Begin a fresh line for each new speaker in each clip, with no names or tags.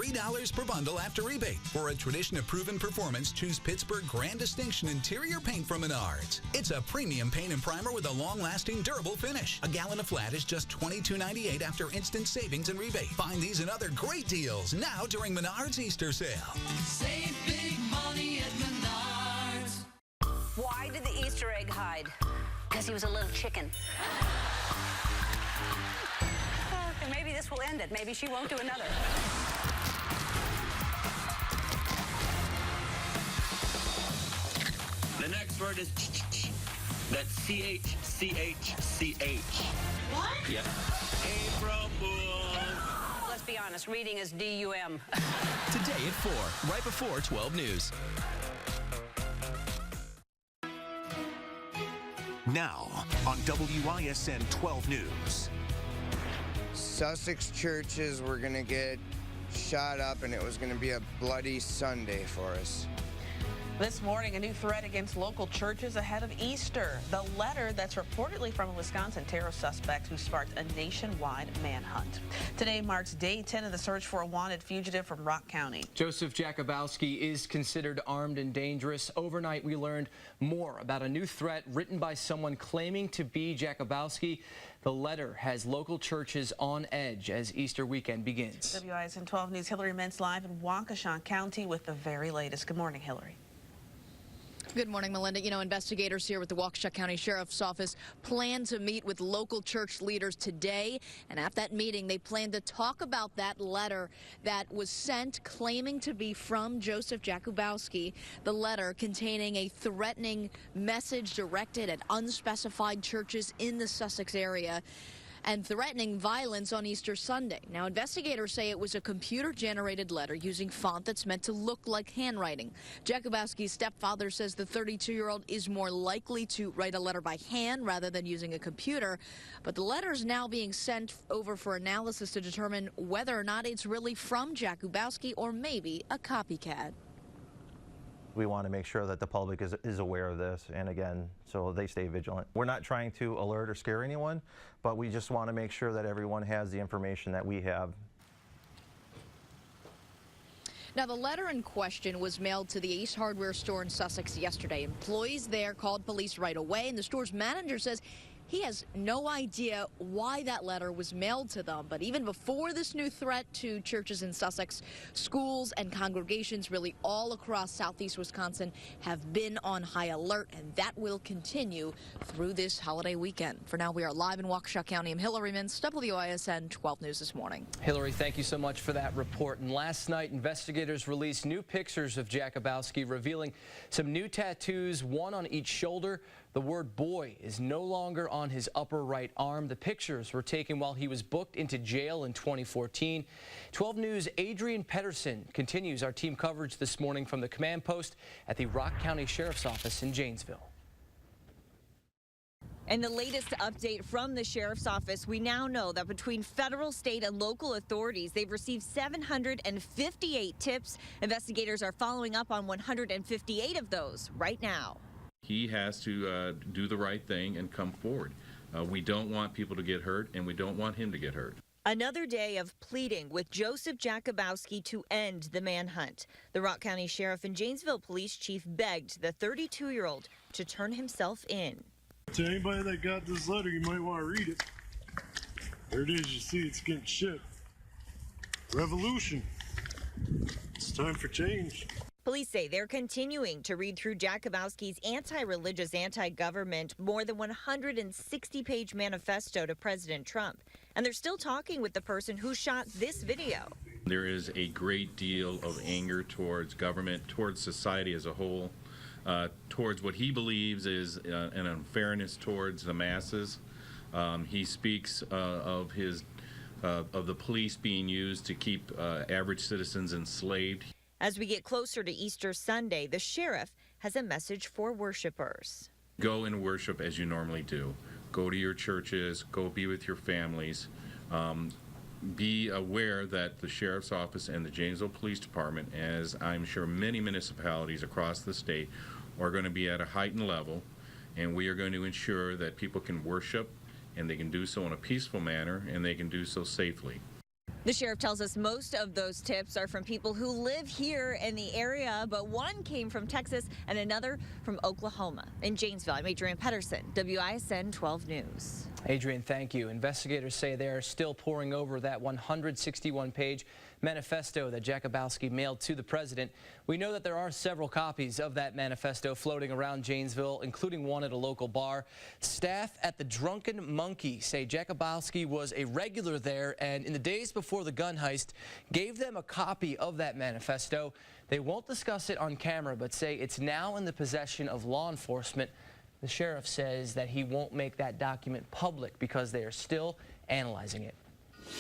$3 per bundle after rebate. For a tradition of proven performance, choose Pittsburgh Grand Distinction Interior Paint from Menards. It's a premium paint and primer with a long-lasting, durable finish. A gallon of flat is just $22.98 after instant savings and rebate. Find these and other great deals now during Menards Easter sale.
Save big money at Menards.
Why did the Easter egg hide? Because he was a little chicken. Okay, maybe this will end it. Maybe she won't do another.
The next word is that's C-H-C-H-C-H.
What?
Yeah. April Fool.
Let's be honest, reading is D-U-M.
Today at 4, right before 12 News.
Now on WISN 12 News.
Sussex churches were going to get shot up, and it was going to be a bloody Sunday for us.
This morning, a new threat against local churches ahead of Easter. The letter that's reportedly from a Wisconsin terror suspect who sparked a nationwide manhunt. Today marks day 10 of the search for a wanted fugitive from Rock County.
Joseph Jakubowski is considered armed and dangerous. Overnight, we learned more about a new threat written by someone claiming to be Jakubowski. The letter has local churches on edge as Easter weekend begins.
WISN 12 News' Hillary Mintz live in Waukesha County with the very latest. Good morning, Hillary.
Good morning, Melinda. You know, investigators here with the Waukesha County Sheriff's Office plan to meet with local church leaders today. And at that meeting, they plan to talk about that letter that was sent claiming to be from Joseph Jakubowski. The letter containing a threatening message directed at unspecified churches in the Sussex area and threatening violence on Easter Sunday. Now, investigators say it was a computer-generated letter using font that's meant to look like handwriting. Jakubowski's stepfather says the 32-year-old is more likely to write a letter by hand rather than using a computer. But the letter is now being sent over for analysis to determine whether or not it's really from Jakubowski or maybe a copycat.
We want to make sure that the public is aware of this, and again, so they stay vigilant. We're not trying to alert or scare anyone, but we just want to make sure that everyone has the information that we have.
Now, the letter in question was mailed to the Ace Hardware store in Sussex yesterday. Employees there called police right away, and the store's manager says he has no idea why that letter was mailed to them. But even before this new threat to churches in Sussex, schools and congregations really all across southeast Wisconsin have been on high alert, and that will continue through this holiday weekend. For now, we are live in Waukesha County. I'm Hillary Mintz, WISN 12 News this morning.
Hillary, thank you so much for that report. And last night, investigators released new pictures of Jakubowski, revealing some new tattoos, one on each shoulder. The word boy is no longer on his upper right arm. The pictures were taken while he was booked into jail in 2014. 12 News' Adrian Pedersen continues our team coverage this morning from the command post at the Rock County Sheriff's Office in Janesville.
And the latest update from the Sheriff's Office, we now know that between federal, state, and local authorities, they've received 758 tips. Investigators are following up on 158 of those right now.
He has to do the right thing and come forward. We don't want people to get hurt, and we don't want him to get hurt.
Another day of pleading with Joseph Jakubowski to end the manhunt. The Rock County Sheriff and Janesville Police Chief begged the 32-year-old to turn himself in.
To anybody that got this letter, you might want to read it. There it is. You see it's getting shipped. Revolution. It's time for change.
Police say they're continuing to read through Jakubowski's anti-religious, anti-government, more than 160-page manifesto to President Trump. And they're still talking with the person who shot this video.
There is a great deal of anger towards government, towards society as a whole, towards what he believes is an unfairness towards the masses. He speaks of the police being used to keep average citizens enslaved.
As we get closer to Easter Sunday, the sheriff has a message for worshipers.
Go and worship as you normally do. Go to your churches, go be with your families. Be aware that the Sheriff's Office and the Janesville Police Department, as I'm sure many municipalities across the state, are going to be at a heightened level, and we are going to ensure that people can worship, and they can do so in a peaceful manner, and they can do so safely.
The sheriff tells us most of those tips are from people who live here in the area, but one came from Texas and another from Oklahoma. In Janesville, I'm Adrienne Pedersen, WISN 12 News.
Adrienne, thank you. Investigators say they are still poring over that 161-page manifesto that Jakubowski mailed to the president. We know that there are several copies of that manifesto floating around Janesville, including one at a local bar. Staff at the Drunken Monkey say Jakubowski was a regular there, and in the days before the gun heist, gave them a copy of that manifesto. They won't discuss it on camera, but say it's now in the possession of law enforcement. The sheriff says that he won't make that document public because they are still analyzing it.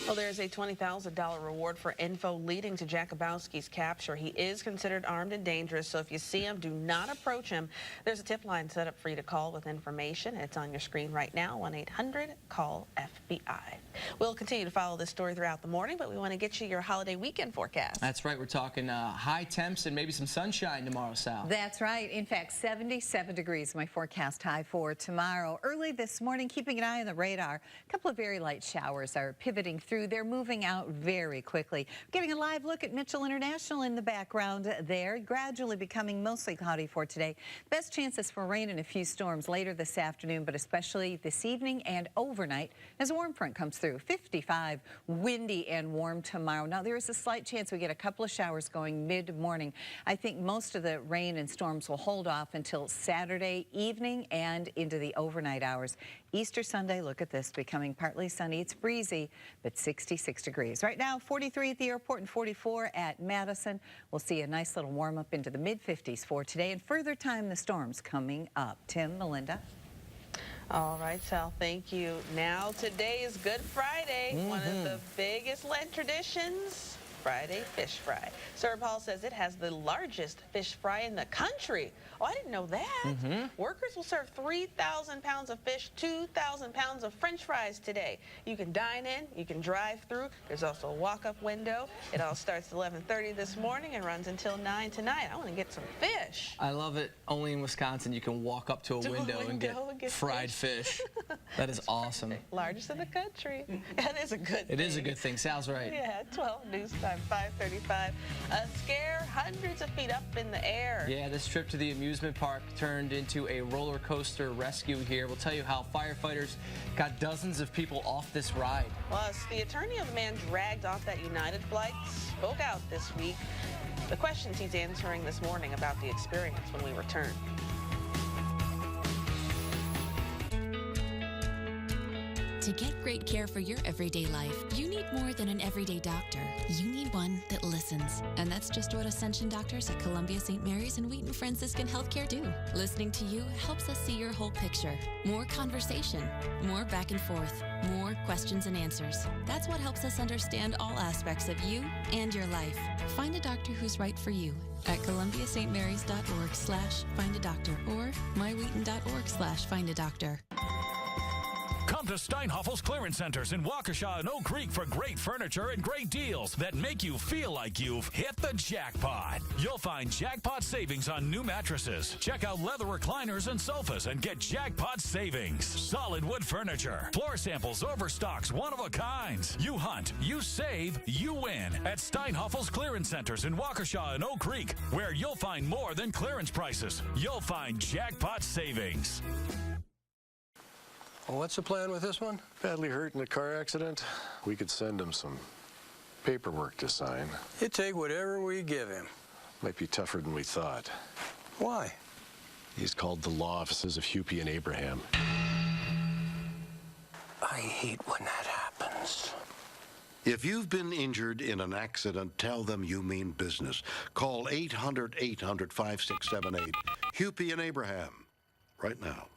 Well, there's a $20,000 reward for info leading to Jakubowski's capture. He is considered armed and dangerous, so if you see him, do not approach him. There's a tip line set up for you to call with information. It's on your screen right now, 1-800-CALL-FBI. We'll continue to follow this story throughout the morning, but we want to get you your holiday weekend forecast.
That's right. We're talking high temps and maybe some sunshine tomorrow, Sal.
That's right. In fact, 77 degrees, my forecast high for tomorrow. Early this morning, keeping an eye on the radar, a couple of very light showers are pivoting through. They're moving out very quickly. Getting a live look at Mitchell International in the background there, gradually becoming mostly cloudy for today. Best chances for rain and a few storms later this afternoon, but especially this evening and overnight as a warm front comes through. 55, windy and warm tomorrow. Now, there is a slight chance we get a couple of showers going mid-morning. I think most of the rain and storms will hold off until Saturday evening and into the overnight hours. Easter Sunday, look at this, becoming partly sunny. It's breezy, but 66 degrees. Right now, 43 at the airport and 44 at Madison. We'll see a nice little warm up into the mid-50s for today, and further time the storms coming up. Tim, Melinda.
All right, Sal, thank you. Now, today is Good Friday, one of the biggest Lent traditions. Friday fish fry. Sir Paul says it has the largest fish fry in the country. Oh, I didn't know that. Workers will serve 3,000 pounds of fish, 2,000 pounds of French fries today. You can dine in, you can drive through. There's also a walk-up window. It all starts at 11:30 this morning and runs until 9 tonight. I want to get some fish.
I love it. Only in Wisconsin you can walk up to a window and get fried fish. That is awesome.
Largest in the country. That is a good thing.
It is a good thing. Sal's right.
Yeah, 12 news time, 5:35. A scare hundreds of feet up in the air.
Yeah, this trip to the amusement park turned into a roller coaster rescue here. We'll tell you how firefighters got dozens of people off this ride.
Plus, the attorney of the man dragged off that United flight spoke out this week. The questions he's answering this morning about the experience when we return.
To get great care for your everyday life, you need more than an everyday doctor. You need one that listens. And that's just what Ascension doctors at Columbia St. Mary's and Wheaton Franciscan Healthcare do. Listening to you helps us see your whole picture. More conversation, more back and forth, more questions and answers. That's what helps us understand all aspects of you and your life. Find a doctor who's right for you at columbiastmarys.org/find-a-doctor or mywheaton.org/find-a-doctor.
Come to Steinhoffel's Clearance Centers in Waukesha and Oak Creek for great furniture and great deals that make you feel like you've hit the jackpot. You'll find jackpot savings on new mattresses. Check out leather recliners and sofas and get jackpot savings. Solid wood furniture, floor samples, overstocks, one-of-a-kinds. You hunt, you save, you win at Steinhoffel's Clearance Centers in Waukesha and Oak Creek, where you'll find more than clearance prices. You'll find jackpot savings.
Well, what's the plan with this one?
Badly hurt in a car accident. We could send him some paperwork to sign.
He'd take whatever we give him.
Might be tougher than we thought.
Why?
He's called the law offices of Hupy and Abraham.
I hate when that happens.
If you've been injured in an accident, tell them you mean business. Call 800-800-5678. Hupy and Abraham. Right now.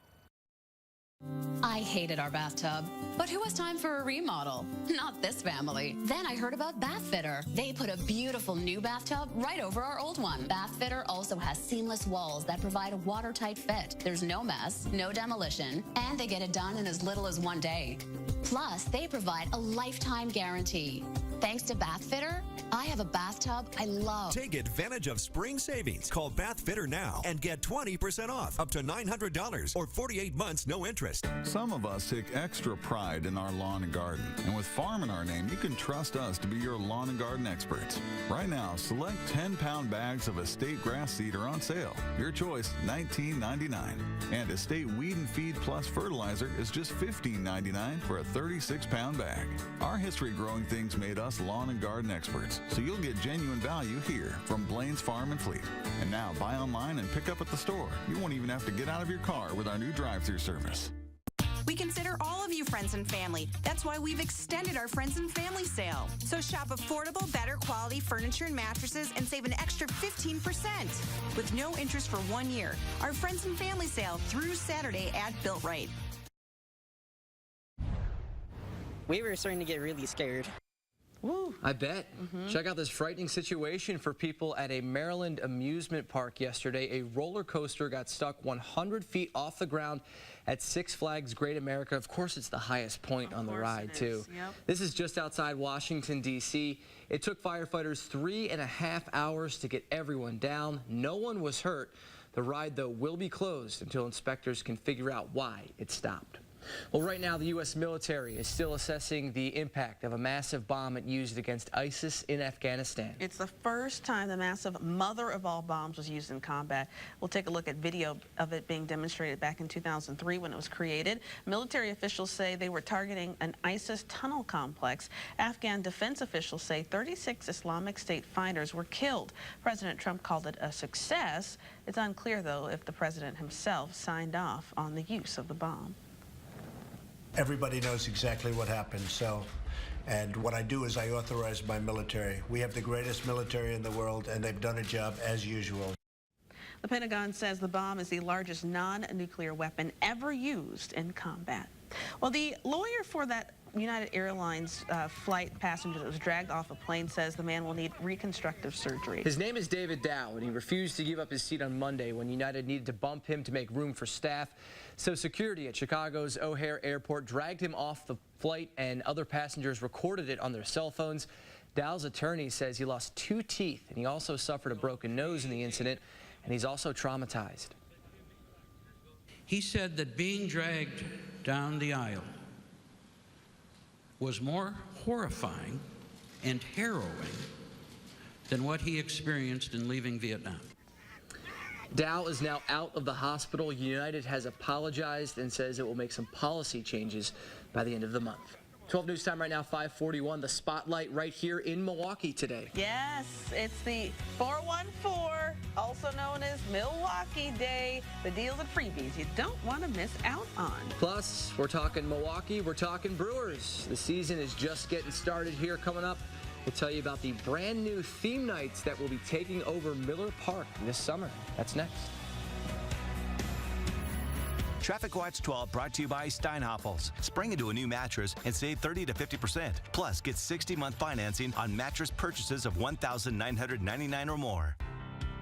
I hated our bathtub, but who has time for a remodel? Not this family. Then I heard about Bath Fitter. They put a beautiful new bathtub right over our old one. Bath Fitter also has seamless walls that provide a watertight fit. There's no mess, no demolition, and they get it done in as little as 1 day. Plus, they provide a lifetime guarantee. Thanks to Bath Fitter, I have a bathtub I love.
Take advantage of spring savings. Call Bath Fitter now and get 20% off, up to $900 or 48 months, no interest.
Some of us take extra pride in our lawn and garden. And with farm in our name, you can trust us to be your lawn and garden experts. Right now, select 10-pound bags of Estate grass seed are on sale. Your choice, $19.99. And Estate Weed and Feed Plus fertilizer is just $15.99 for a 36-pound bag. Our history growing things made us lawn and garden experts, so you'll get genuine value here from Blaine's Farm and Fleet. And now buy online and pick up at the store. You won't even have to get out of your car with our new drive-through service.
We consider all of you friends and family. That's why we've extended our Friends and Family sale. So shop affordable, better quality furniture and mattresses and save an extra 15% with no interest for 1 year. Our Friends and Family sale through Saturday at Built Right.
We were starting to get really scared.
Woo. I bet. Check out this frightening situation for people at a Maryland amusement park yesterday. A roller coaster got stuck 100 feet off the ground at Six Flags Great America. Of course, it's the highest point on the ride, too.
Yep.
This is just outside Washington, D.C. It took firefighters 3.5 hours to get everyone down. No one was hurt. The ride, though, will be closed until inspectors can figure out why it stopped. Well, right now, the U.S. military is still assessing the impact of a massive bomb it used against ISIS in Afghanistan.
It's the first time the massive mother of all bombs was used in combat. We'll take a look at video of it being demonstrated back in 2003 when it was created. Military officials say they were targeting an ISIS tunnel complex. Afghan defense officials say 36 Islamic State fighters were killed. President Trump called it a success. It's unclear, though, if the president himself signed off on the use of the bomb.
Everybody knows exactly what happened, and what I do is I authorize my military. We have the greatest military in the world, and they've done a job as usual.
The Pentagon says the bomb is the largest non-nuclear weapon ever used in combat. Well, the lawyer for that United Airlines flight passenger that was dragged off a plane says the man will need reconstructive surgery.
His name is David Dow, and he refused to give up his seat on Monday when United needed to bump him to make room for staff. So security at Chicago's O'Hare Airport dragged him off the flight, and other passengers recorded it on their cell phones. Dow's attorney says he lost 2 teeth, and he also suffered a broken nose in the incident, and he's also traumatized.
He said that being dragged down the aisle was more horrifying and harrowing than what he experienced in leaving Vietnam.
Dow is now out of the hospital. United has apologized and says it will make some policy changes by the end of the month. 12 News Time right now, 5:41. The spotlight right here in Milwaukee today.
Yes, it's the 414, also known as Milwaukee Day. The deals and freebies you don't want to miss out on.
Plus, we're talking Milwaukee, we're talking Brewers. The season is just getting started here. Coming up, we'll tell you about the brand new theme nights that will be taking over Miller Park this summer. That's next.
Traffic Watch 12 brought to you by Steinhoffels. Spring into a new mattress and save 30 to 50%. Plus, get 60-month financing on mattress purchases of $1,999 or more.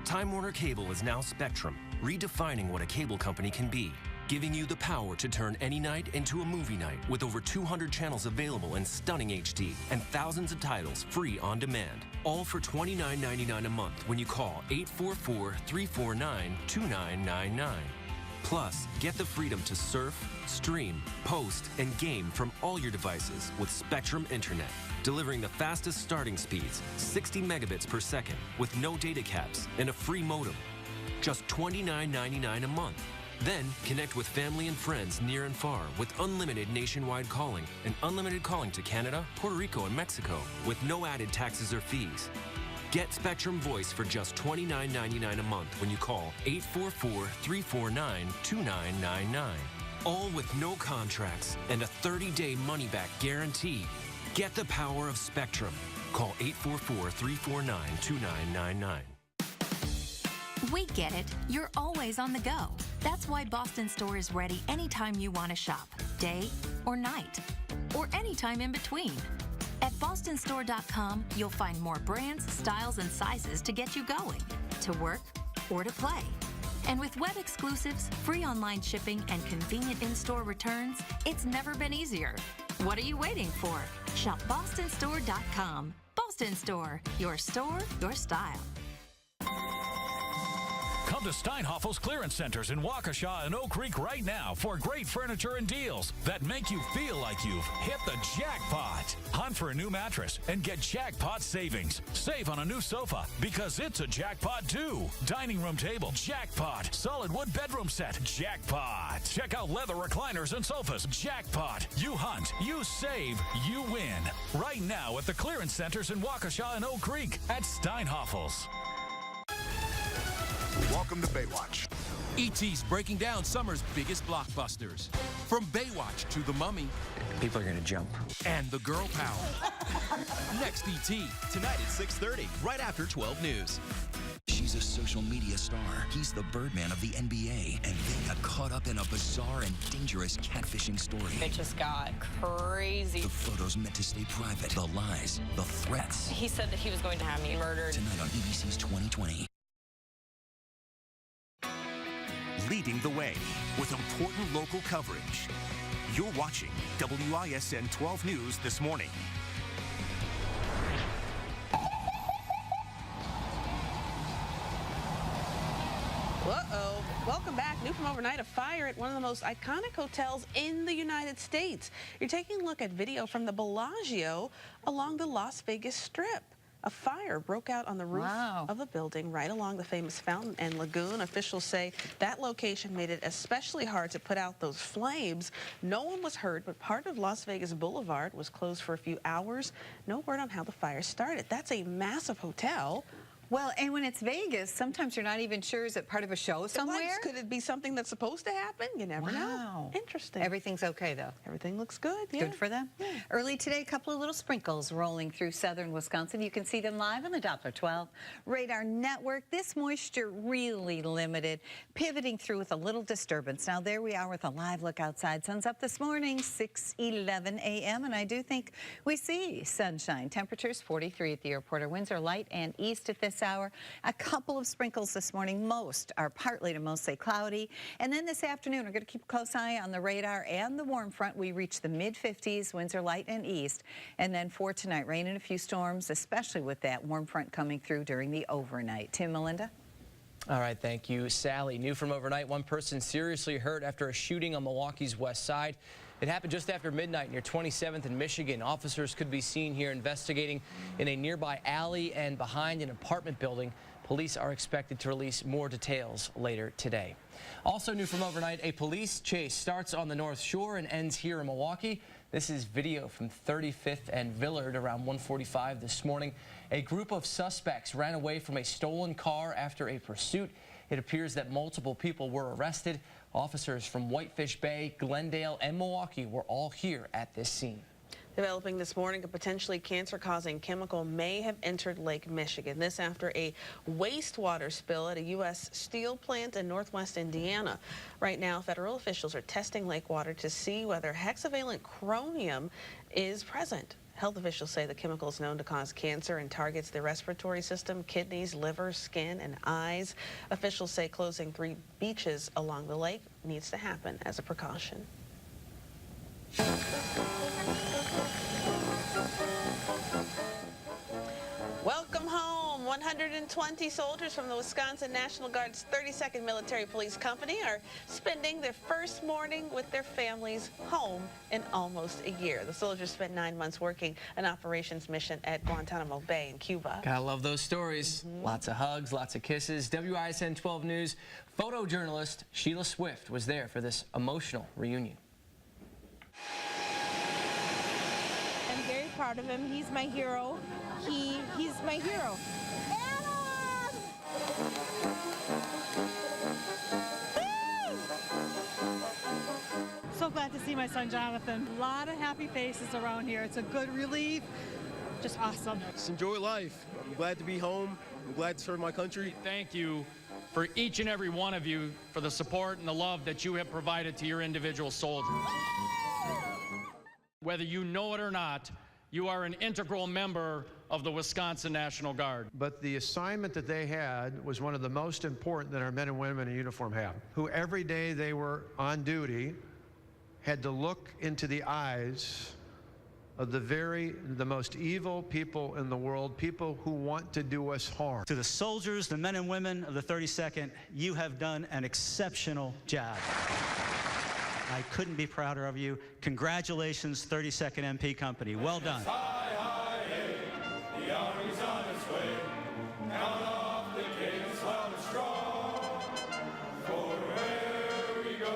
Time Warner Cable is now Spectrum, redefining what a cable company can be, giving you the power to turn any night into a movie night with over 200 channels available in stunning HD and thousands of titles free on demand. All for $29.99 a month when you call 844-349-2999. Plus, get the freedom to surf, stream, post, and game from all your devices with Spectrum Internet, delivering the fastest starting speeds, 60 megabits per second, with no data caps and a free modem. Just $29.99 a month. Then, connect with family and friends near and far with unlimited nationwide calling and unlimited calling to Canada, Puerto Rico, and Mexico with no added taxes or fees. Get Spectrum Voice for just $29.99 a month when you call 844-349-2999. All with no contracts and a 30-day money-back guarantee. Get the power of Spectrum. Call 844-349-2999.
We get it. You're always on the go. That's why Boston Store is ready anytime you want to shop, day or night, or anytime in between. At bostonstore.com, you'll find more brands, styles, and sizes to get you going, to work or to play. And with web exclusives, free online shipping, and convenient in-store returns, it's never been easier. What are you waiting for? Shop BostonStore.com. Boston Store, your store, your style.
Come to Steinhoffel's clearance centers in Waukesha and Oak Creek right now for great furniture and deals that make you feel like you've hit the jackpot. Hunt for a new mattress and get jackpot savings. Save on a new sofa because it's a jackpot too. Dining room table, jackpot. Solid wood bedroom set, jackpot. Check out leather recliners and sofas, jackpot. You hunt, you save, you win. Right now at the clearance centers in Waukesha and Oak Creek at Steinhoffel's.
Welcome to Baywatch. E.T.'s breaking down summer's biggest blockbusters. From Baywatch to The Mummy.
People are going to jump.
And The Girl Power. Next E.T.
Tonight at 6:30, right after 12 News. She's a social media star. He's the Birdman of the NBA. And they got caught up in a bizarre and dangerous catfishing story.
It just got crazy.
The photos meant to stay private. The lies. The threats.
He said that he was going to have me murdered.
Tonight on ABC's 2020.
Leading the way with important local coverage. You're watching WISN 12 News this morning.
Uh-oh. Welcome back. New from overnight, a fire at one of the most iconic hotels in the United States. You're taking a look at video from the Bellagio along the Las Vegas Strip. A fire broke out on the roof of the building right along the famous fountain and lagoon. Officials say that location made it especially hard to put out those flames. No one was hurt, but part of Las Vegas Boulevard was closed for a few hours. No word on how the fire started. That's a massive hotel.
Well, and when it's Vegas, sometimes you're not even sure, is it part of a show somewhere?
Could it be something that's supposed to happen? You never know. Interesting.
Everything's okay, though.
Everything looks good. Yeah.
Good for them. Yeah. Early today, a couple of little sprinkles rolling through southern Wisconsin. You can see them live on the Doppler 12 radar network. This moisture really limited, pivoting through with a little disturbance. Now, there we are with a live look outside. Sun's up this morning, 6:11 a.m., and I do think we see sunshine. Temperatures 43 at the airport. Our winds are light and east at this hour. A couple of sprinkles this morning. Most are partly to mostly cloudy. And then this afternoon, we're going to keep a close eye on the radar and the warm front. We reach the mid-50s. Winds are light and east. And then for tonight, rain and a few storms, especially with that warm front coming through during the overnight. Tim, Melinda?
All right, thank you, Sally. New from overnight, one person seriously hurt after a shooting on Milwaukee's west side. It happened just after midnight near 27th and Michigan. Officers could be seen here investigating in a nearby alley and behind an apartment building. Police are expected to release more details later today. Also new from overnight, a police chase starts on the North Shore and ends here in Milwaukee. This is video from 35th and Villard around 1:45 this morning. A group of suspects ran away from a stolen car after a pursuit. It appears that multiple people were arrested. Officers from Whitefish Bay, Glendale, and Milwaukee were all here at this scene.
Developing this morning, a potentially cancer-causing chemical may have entered Lake Michigan. This after a wastewater spill at a U.S. steel plant in northwest Indiana. Right now, federal officials are testing lake water to see whether hexavalent chromium is present. Health officials say the chemical is known to cause cancer and targets the respiratory system, kidneys, liver, skin, and eyes. Officials say closing 3 beaches along the lake needs to happen as a precaution. Welcome home. 120 soldiers from the Wisconsin National Guard's 32nd Military Police Company are spending their first morning with their families home in almost a year. The soldiers spent 9 months working an operations mission at Guantanamo Bay in Cuba.
Gotta love those stories. Lots of hugs, lots of kisses. WISN 12 News photojournalist Sheila Swift was there for this emotional reunion.
I'm very proud of him. He's my hero. He's my hero.
So glad to see my son Jonathan. A lot of happy faces around here. It's a good relief. Just awesome.
Just enjoy life. I'm glad to be home. I'm glad to serve my country.
Thank you for each and every one of you for the support and the love that you have provided to your individual soldiers. Whether you know it or not, you are an integral member of the Wisconsin National Guard.
But the assignment that they had was one of the most important that our men and women in uniform have, who every day they were on duty had to look into the eyes of the most evil people in the world, people who want to do us harm.
To the soldiers, the men and women of the 32nd, you have done an exceptional job. I couldn't be prouder of you. Congratulations, 32nd MP Company. Well done.
The Army's on its way. Count off the cadence loud and strong. For wherever we go,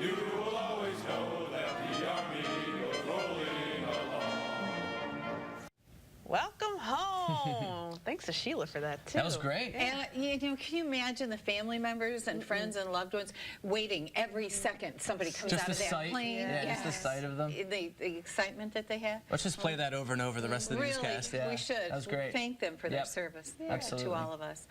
you will always know that the Army goes rolling along.
Welcome home. Thanks to Sheila for that, too.
That was great.
And, you know, can you imagine the family members and friends and loved ones waiting every second somebody comes
Just
out of
the
that
sight.
plane?
Yeah, just the sight of them.
The excitement that they have.
Let's just play that over and over the rest of the newscast. Yeah,
we should.
That was great.
Thank them for their service
Absolutely.
to all of us.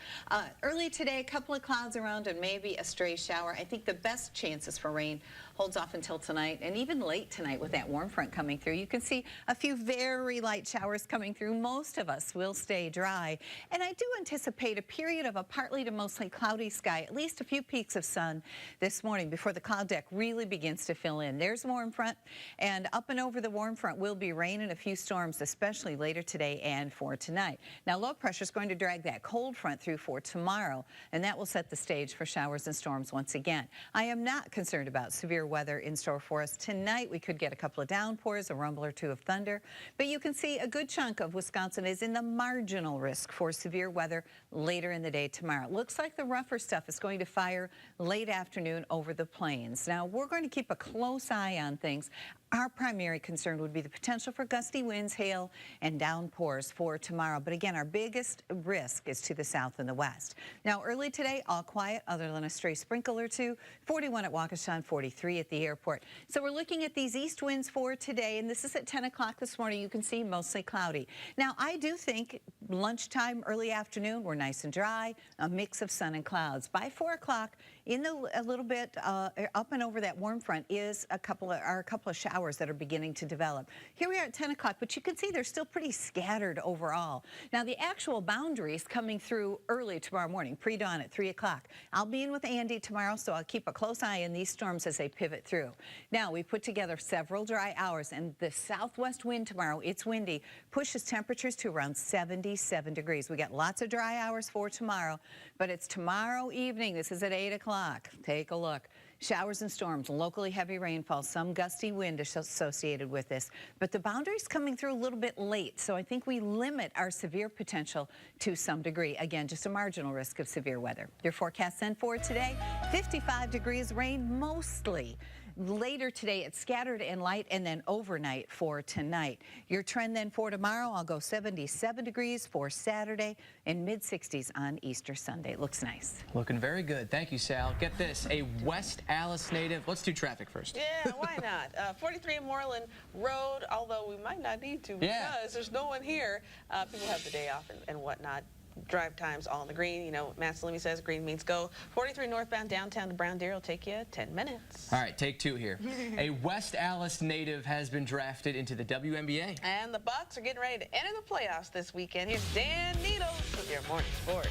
Early today, a couple of clouds around and maybe a stray shower. I think the best chances for rain holds off until tonight and even late tonight with that warm front coming through. You can see a few very light showers coming through. Most of us will stay dry. And I do anticipate a period of a partly to mostly cloudy sky, at least a few peaks of sun this morning before the cloud deck really begins to fill in. There's a warm front, and up and over the warm front will be rain and a few storms, especially later today and for tonight. Now, low pressure is going to drag that cold front through for tomorrow, and that will set the stage for showers and storms once again. I am not concerned about severe weather in store for us. Tonight, we could get a couple of downpours, a rumble or two of thunder, but you can see a good chunk of Wisconsin is in the marginal risk for severe weather later in the day tomorrow. It looks like the rougher stuff is going to fire late afternoon over the plains. Now, we're going to keep a close eye on things. Our primary concern would be the potential for gusty winds, hail, and downpours for tomorrow. But again, our biggest risk is to the south and the west. Now, early today, all quiet other than a stray sprinkle or two. 41 at Waukesha and 43 at the airport. So we're looking at these east winds for today, and this is at 10 o'clock this morning. You can see mostly cloudy. Now, I do think lunchtime, early afternoon, we're nice and dry, a mix of sun and clouds. By 4 o'clock, a little bit up and over that warm front is a couple of showers that are beginning to develop. Here we are at 10 o'clock, but you can see they're still pretty scattered overall. Now, the actual boundaries coming through early tomorrow morning, pre-dawn at 3 o'clock. I'll be in with Andy tomorrow, so I'll keep a close eye on these storms as they pivot through. Now, we put together several dry hours, and the southwest wind tomorrow, it's windy, pushes temperatures to around 77 degrees. We got lots of dry hours for tomorrow, but it's tomorrow evening. This is at 8 o'clock. Take a look. Showers and storms, locally heavy rainfall, some gusty wind associated with this. But the boundary's coming through a little bit late, so I think we limit our severe potential to some degree. Again, just a marginal risk of severe weather. Your forecast then for today, 55 degrees, rain mostly. Later today, it's scattered and light, and then overnight for tonight. Your trend then for tomorrow, I'll go 77 degrees for Saturday and mid-60s on Easter Sunday. Looks nice.
Looking very good. Thank you, Sal. Get this, a West Allis native. Let's do traffic first.
Yeah, why not? 43 Moreland Road, although we might not need to because there's no one here. People have the day off and whatnot. Drive times all in the green. You know, Matt Salimi says green means go. 43 northbound downtown to Brown Deer will take you 10 minutes.
All right, take two here. A West Allis native has been drafted into the WNBA.
And the Bucks are getting ready to enter the playoffs this weekend. Here's Dan Needles with your morning sports.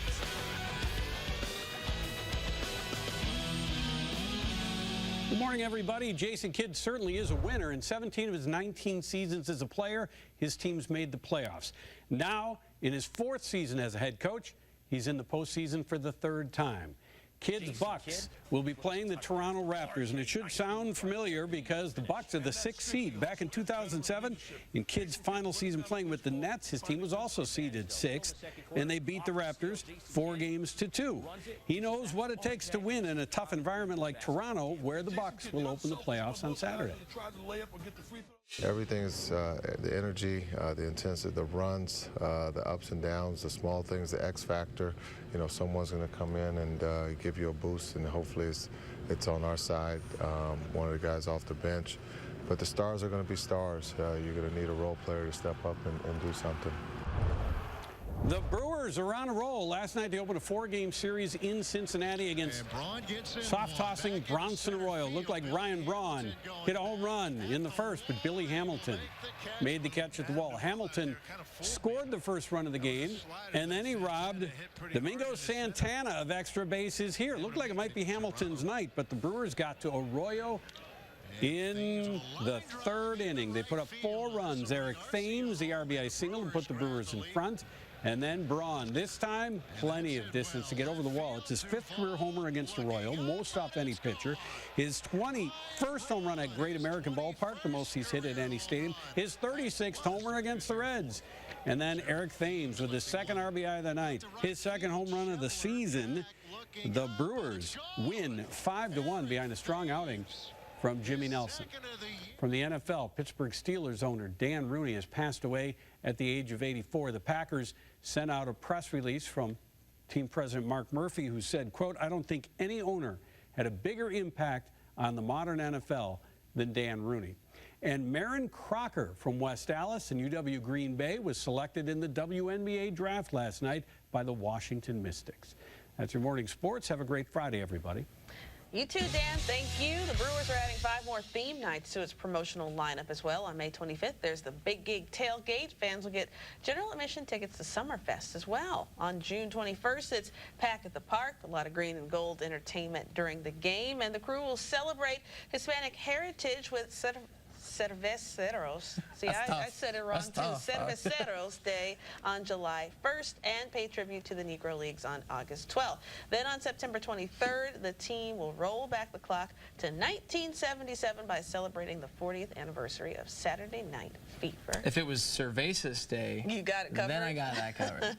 Good morning, everybody. Jason Kidd certainly is a winner. In 17 of his 19 seasons as a player, his team's made the playoffs. Now, in his 4th season as a head coach, he's in the postseason for the 3rd time. Kidd's Bucks will be playing the Toronto Raptors, and it should sound familiar because the Bucks are the 6th seed. Back in 2007, in Kidd's final season playing with the Nets, his team was also seeded 6th, and they beat the Raptors 4-2. He knows what it takes to win in a tough environment like Toronto, where the Bucks will open the playoffs on Saturday.
Everything is the energy, the intensity, the runs, the ups and downs, the small things, the X factor. You know, someone's going to come in and give you a boost, and hopefully it's on our side, one of the guys off the bench. But the stars are going to be stars. You're going to need a role player to step up and do something.
The Brewers are on a roll. Last night they opened a 4-game series in Cincinnati against soft-tossing Bronson Arroyo. Looked like Ryan Braun hit a home run in the first, but Billy Hamilton made the catch at the wall. Hamilton scored the first run of the game, and then he robbed Domingo Santana of extra bases here. Looked like it might be Hamilton's night, but the Brewers got to Arroyo In the third inning, they put up 4 runs. Eric Thames, the RBI single, to put the Brewers in front. And then Braun, this time, plenty of distance to get over the wall. It's his 5th career homer against the Royal, most off any pitcher. His 21st home run at Great American Ballpark, the most he's hit at any stadium. His 36th homer against the Reds. And then Eric Thames with his 2nd RBI of the night, his 2nd home run of the season. The Brewers win 5-1 behind a strong outing from Jimmy Nelson. From the NFL, Pittsburgh Steelers owner Dan Rooney has passed away at the age of 84. The Packers sent out a press release from team president Mark Murphy, who said, quote, "I don't think any owner had a bigger impact on the modern NFL than Dan Rooney." And Marin Crocker from West Allis and UW Green Bay was selected in the WNBA draft last night by the Washington Mystics. That's your morning sports. Have a great Friday, everybody.
You too, Dan. Thank you. The Brewers are adding 5 more theme nights to its promotional lineup as well. On May 25th, there's the Big Gig Tailgate. Fans will get general admission tickets to Summerfest as well. On June 21st, it's Pack at the Park. A lot of green and gold entertainment during the game. And the crew will celebrate Hispanic heritage with Cerveceros. See, I said it wrong too. Cerveceros Day on July 1st and pay tribute to the Negro Leagues on August 12th. Then on September 23rd, the team will roll back the clock to 1977 by celebrating the 40th anniversary of Saturday Night Fever.
If it was Cervezas Day,
you got it covered.
Then I got that covered.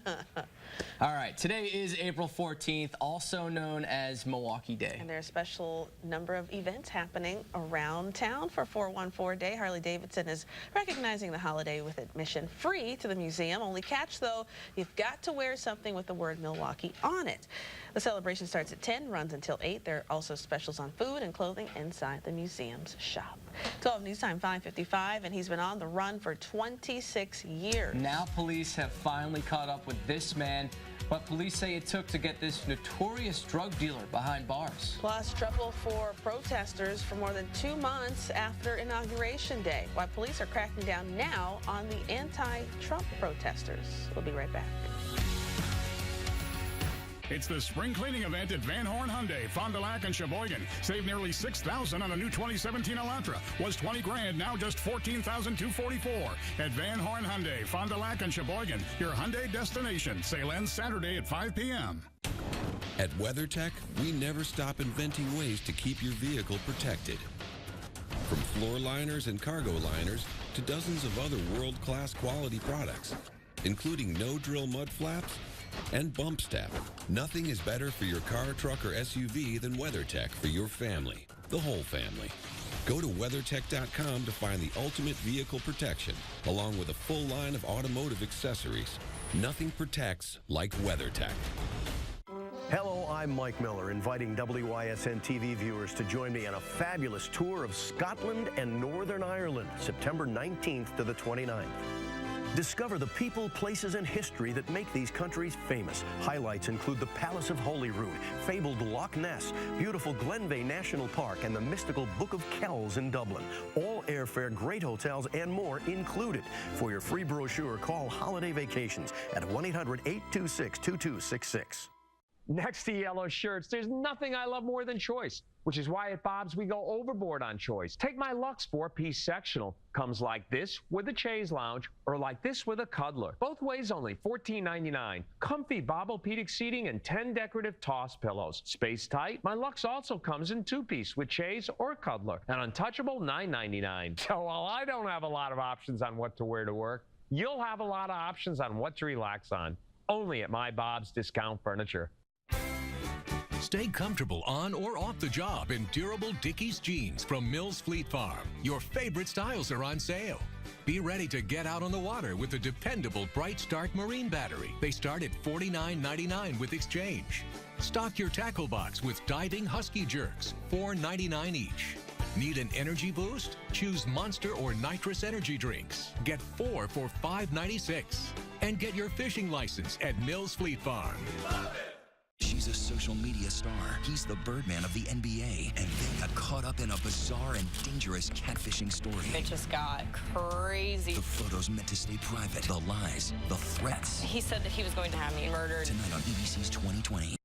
All right, today is April 14th, also known as Milwaukee Day.
And there's a special number of events happening around town for 414 Day. Harley-Davidson is recognizing the holiday with admission free to the museum. Only catch, though, you've got to wear something with the word Milwaukee on it. The celebration starts at 10, runs until 8. There are also specials on food and clothing inside the museum's shop. 12 News Time 5:55, and he's been on the run for 26 years.
Now police have finally caught up with this man, what police say it took to get this notorious drug dealer behind bars.
Plus, trouble for protesters for more than 2 months after Inauguration Day. Why police are cracking down now on the anti-Trump protesters. We'll be right back.
It's the spring cleaning event at Van Horn Hyundai, Fond du Lac, and Sheboygan. Save nearly $6,000 on a new 2017 Elantra. Was $20 grand, now just $14,244. At Van Horn Hyundai, Fond du Lac, and Sheboygan, your Hyundai destination. Sale ends Saturday at 5 p.m.
At WeatherTech, we never stop inventing ways to keep your vehicle protected. From floor liners and cargo liners to dozens of other world-class quality products, including no-drill mud flaps and bump step. Nothing is better for your car, truck, or SUV than WeatherTech for your family, the whole family. Go to WeatherTech.com to find the ultimate vehicle protection, along with a full line of automotive accessories. Nothing protects like WeatherTech.
Hello, I'm Mike Miller, inviting WISN TV viewers to join me on a fabulous tour of Scotland and Northern Ireland, September 19th to the 29th. Discover the people, places, and history that make these countries famous. Highlights include the Palace of Holyrood, fabled Loch Ness, beautiful Glenveigh National Park, and the mystical Book of Kells in Dublin. All airfare, great hotels, and more included. For your free brochure, call Holiday Vacations at 1-800-826-2266.
Next to yellow shirts, there's nothing I love more than choice, which is why at Bob's we go overboard on choice. Take my Lux 4-piece sectional. Comes like this with a chaise lounge or like this with a cuddler. Both ways only $14.99. Comfy Bobopedic seating and 10 decorative toss pillows. Space tight. My Lux also comes in 2-piece with chaise or cuddler. And untouchable $9.99. So while I don't have a lot of options on what to wear to work, you'll have a lot of options on what to relax on. Only at my Bob's Discount Furniture.
Stay comfortable on or off the job in durable Dickies jeans from Mills Fleet Farm. Your favorite styles are on sale. Be ready to get out on the water with the dependable Bright Start Marine Battery. They start at $49.99 with exchange. Stock your tackle box with diving Husky Jerks, $4.99 each. Need an energy boost? Choose Monster or Nitrous energy drinks. Get 4 for $5.96. And get your fishing license at Mills Fleet Farm.
She's a social media star. He's the Birdman of the NBA, and they got caught up in a bizarre and dangerous catfishing story.
It just got crazy.
The photos meant to stay private. The lies, the threats.
He said that he was going to have me murdered.
Tonight on ABC's 2020.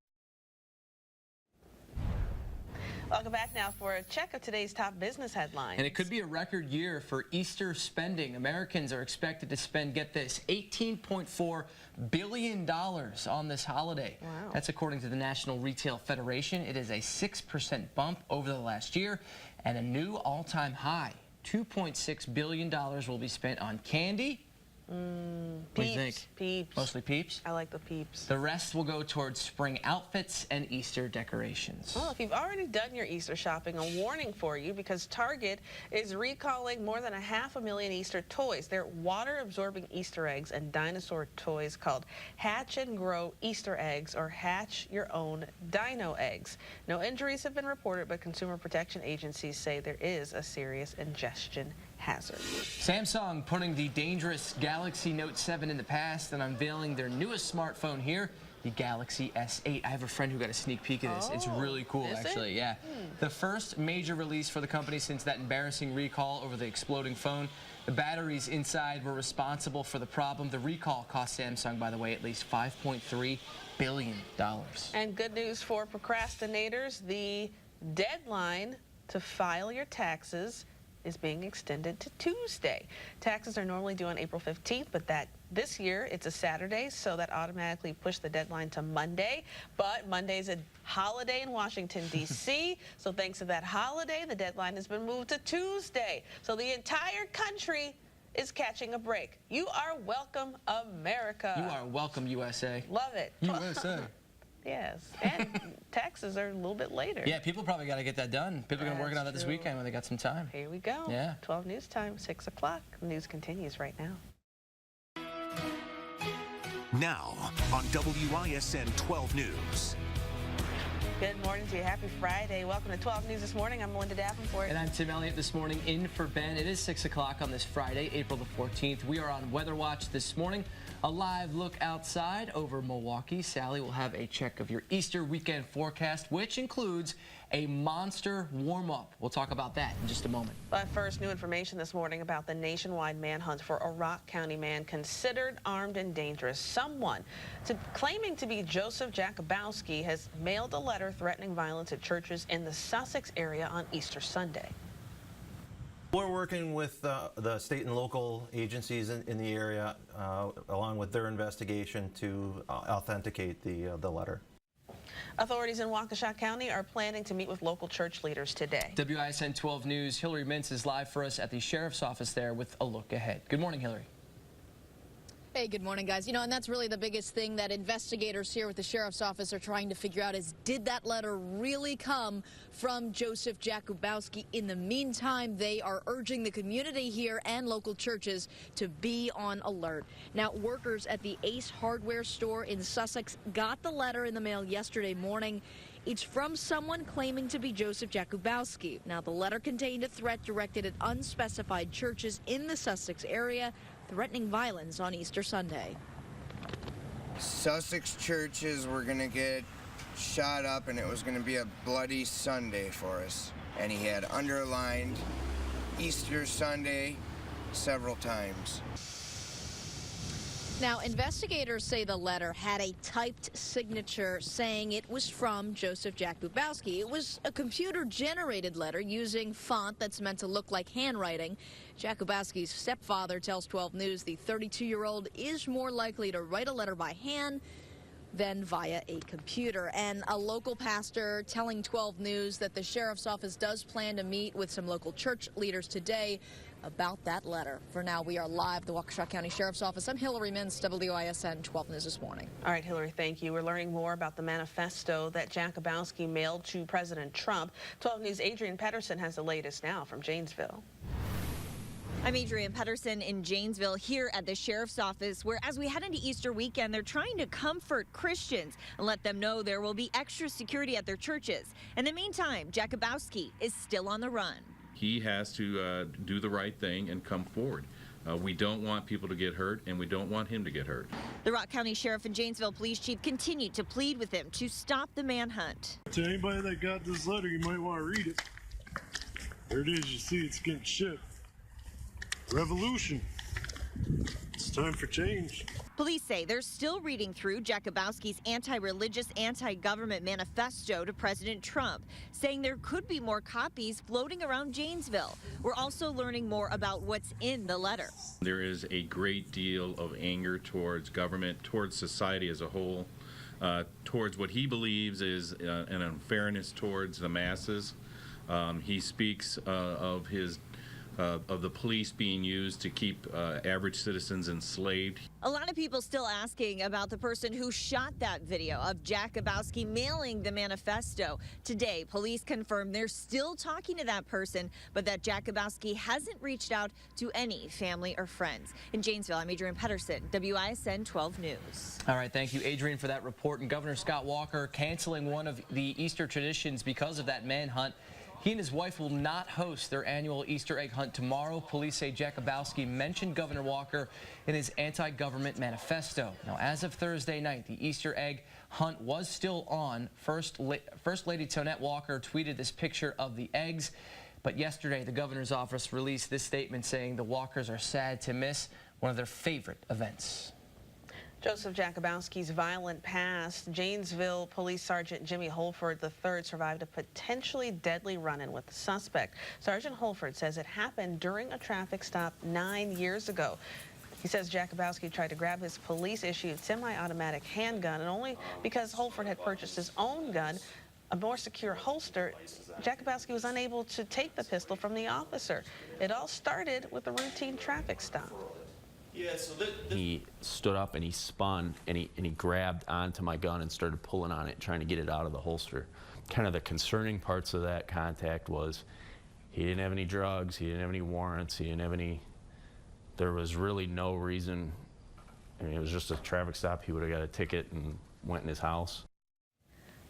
Welcome back now for a check of today's top business headlines.
And it could be a record year for Easter spending. Americans are expected to spend, get this, $18.4 billion on this holiday.
Wow.
That's according to the National Retail Federation. It is a 6% bump over the last year and a new all-time high. $2.6 billion will be spent on candy. What do you think?
Peeps.
Mostly Peeps?
I like the Peeps.
The rest will go towards spring outfits and Easter decorations.
Well, if you've already done your Easter shopping, a warning for you, because Target is recalling more than 500,000 Easter toys. They're water-absorbing Easter eggs and dinosaur toys called Hatch and Grow Easter eggs, or Hatch Your Own Dino eggs. No injuries have been reported, but consumer protection agencies say there is a serious ingestion hazard.
Samsung putting the dangerous Galaxy Note 7 in the past and unveiling their newest smartphone here, the Galaxy S8. I have a friend who got a sneak peek of this. It's really cool, actually. Yeah. The first major release for the company since that embarrassing recall over the exploding phone. The batteries inside were responsible for the problem. The recall cost Samsung, by the way, at least $5.3 billion.
And good news for procrastinators, the deadline to file your taxes is being extended to Tuesday. Taxes are normally due on April 15th, but this year it's a Saturday, so that automatically pushed the deadline to Monday. But Monday's a holiday in Washington, D.C., so thanks to that holiday, the deadline has been moved to Tuesday. So the entire country is catching a break. You are welcome, America.
You are welcome, USA.
Love it.
USA.
Yes, and taxes are a little bit later.
Yeah, people probably got to get that done. People are going to work on that this weekend when they got some time.
Here we go.
Yeah.
12 news time, 6 o'clock. The news continues right now.
Now on WISN 12 News.
Good morning to you. Happy Friday. Welcome to 12 News this morning. I'm Melinda Davenport.
And I'm Tim Elliott this morning in for Ben. It is 6 o'clock on this Friday, April the 14th. We are on Weather Watch this morning. A live look outside over Milwaukee. Sally will have a check of your Easter weekend forecast, which includes a monster warm-up. We'll talk about that in just a moment.
But first, new information this morning about the nationwide manhunt for a Rock County man considered armed and dangerous. Someone claiming to be Joseph Jakubowski has mailed a letter threatening violence at churches in the Sussex area on Easter Sunday.
We're working with the state and local agencies in the area, along with their investigation, to authenticate the letter.
Authorities in Waukesha County are planning to meet with local church leaders today.
WISN 12 News, Hillary Mintz is live for us at the sheriff's office there with a look ahead. Good morning, Hillary.
Hey, good morning, guys. You know, and that's really the biggest thing that investigators here with the sheriff's office are trying to figure out is, did that letter really come from Joseph Jakubowski? In the meantime, they are urging the community here and local churches to be on alert. Now, workers at the Ace Hardware store in Sussex got the letter in the mail yesterday morning. It's from someone claiming to be Joseph Jakubowski. Now, the letter contained a threat directed at unspecified churches in the Sussex area, threatening violence on Easter Sunday.
Sussex churches were going to get shot up, and it was going to be a bloody Sunday for us. And he had underlined Easter Sunday several times.
Now, investigators say the letter had a typed signature saying it was from Joseph Jakubowski. It was a computer-generated letter using font that's meant to look like handwriting. Jakubowski's stepfather tells 12 News the 32-year-old is more likely to write a letter by hand than via a computer. And a local pastor telling 12 News that the sheriff's office does plan to meet with some local church leaders today about that letter. For now, we are live at the Waukesha County Sheriff's Office. I'm Hillary Mintz, WISN 12 News this morning.
All right, Hillary, thank you. We're learning more about the manifesto that Jakubowski mailed to President Trump. 12 News' Adrienne Pedersen has the latest now from Janesville.
I'm Adrienne Pedersen in Janesville here at the Sheriff's Office, where as we head into Easter weekend, they're trying to comfort Christians and let them know there will be extra security at their churches. In the meantime, Jakubowski is still on the run.
He has to do the right thing and come forward. We don't want people to get hurt, and we don't want him to get hurt.
The Rock County Sheriff and Janesville Police Chief continued to plead with him to stop the manhunt.
To anybody that got this letter, you might want to read it. There it is. You see it's getting shipped. Revolution. It's time for change.
Police say they're still reading through Jakubowski's anti-religious, anti-government manifesto to President Trump, saying there could be more copies floating around Janesville. We're also learning more about what's in the letter.
There is a great deal of anger towards government, towards society as a whole, towards what he believes is an unfairness towards the masses. He speaks of the police being used to keep average citizens enslaved.
A lot of people still asking about the person who shot that video of Jakubowski mailing the manifesto. Today, police confirmed they're still talking to that person, but that Jakubowski hasn't reached out to any family or friends. In Janesville, I'm Adrienne Pedersen, WISN 12 News.
All right, thank you, Adrienne, for that report. And Governor Scott Walker canceling one of the Easter traditions because of that manhunt. He and his wife will not host their annual Easter egg hunt tomorrow. Police say Jakubowski mentioned Governor Walker in his anti-government manifesto. Now, as of Thursday night, the Easter egg hunt was still on. First Lady Tonette Walker tweeted this picture of the eggs. But yesterday, the governor's office released this statement saying the Walkers are sad to miss one of their favorite events.
Joseph Jakubowski's violent past. Janesville Police Sergeant Jimmy Holford III survived a potentially deadly run-in with the suspect. Sergeant Holford says it happened during a traffic stop 9 years ago. He says Jakubowski tried to grab his police-issued semi-automatic handgun, and only because Holford had purchased his own gun, a more secure holster, Jakubowski was unable to take the pistol from the officer. It all started with a routine traffic stop.
Yeah, so he stood up and he spun and he grabbed onto my gun and started pulling on it, trying to get it out of the holster. Kind of the concerning parts of that contact was he didn't have any drugs, he didn't have any warrants, he didn't have any, there was really no reason. I mean, it was just a traffic stop. He would have got a ticket and went in his house.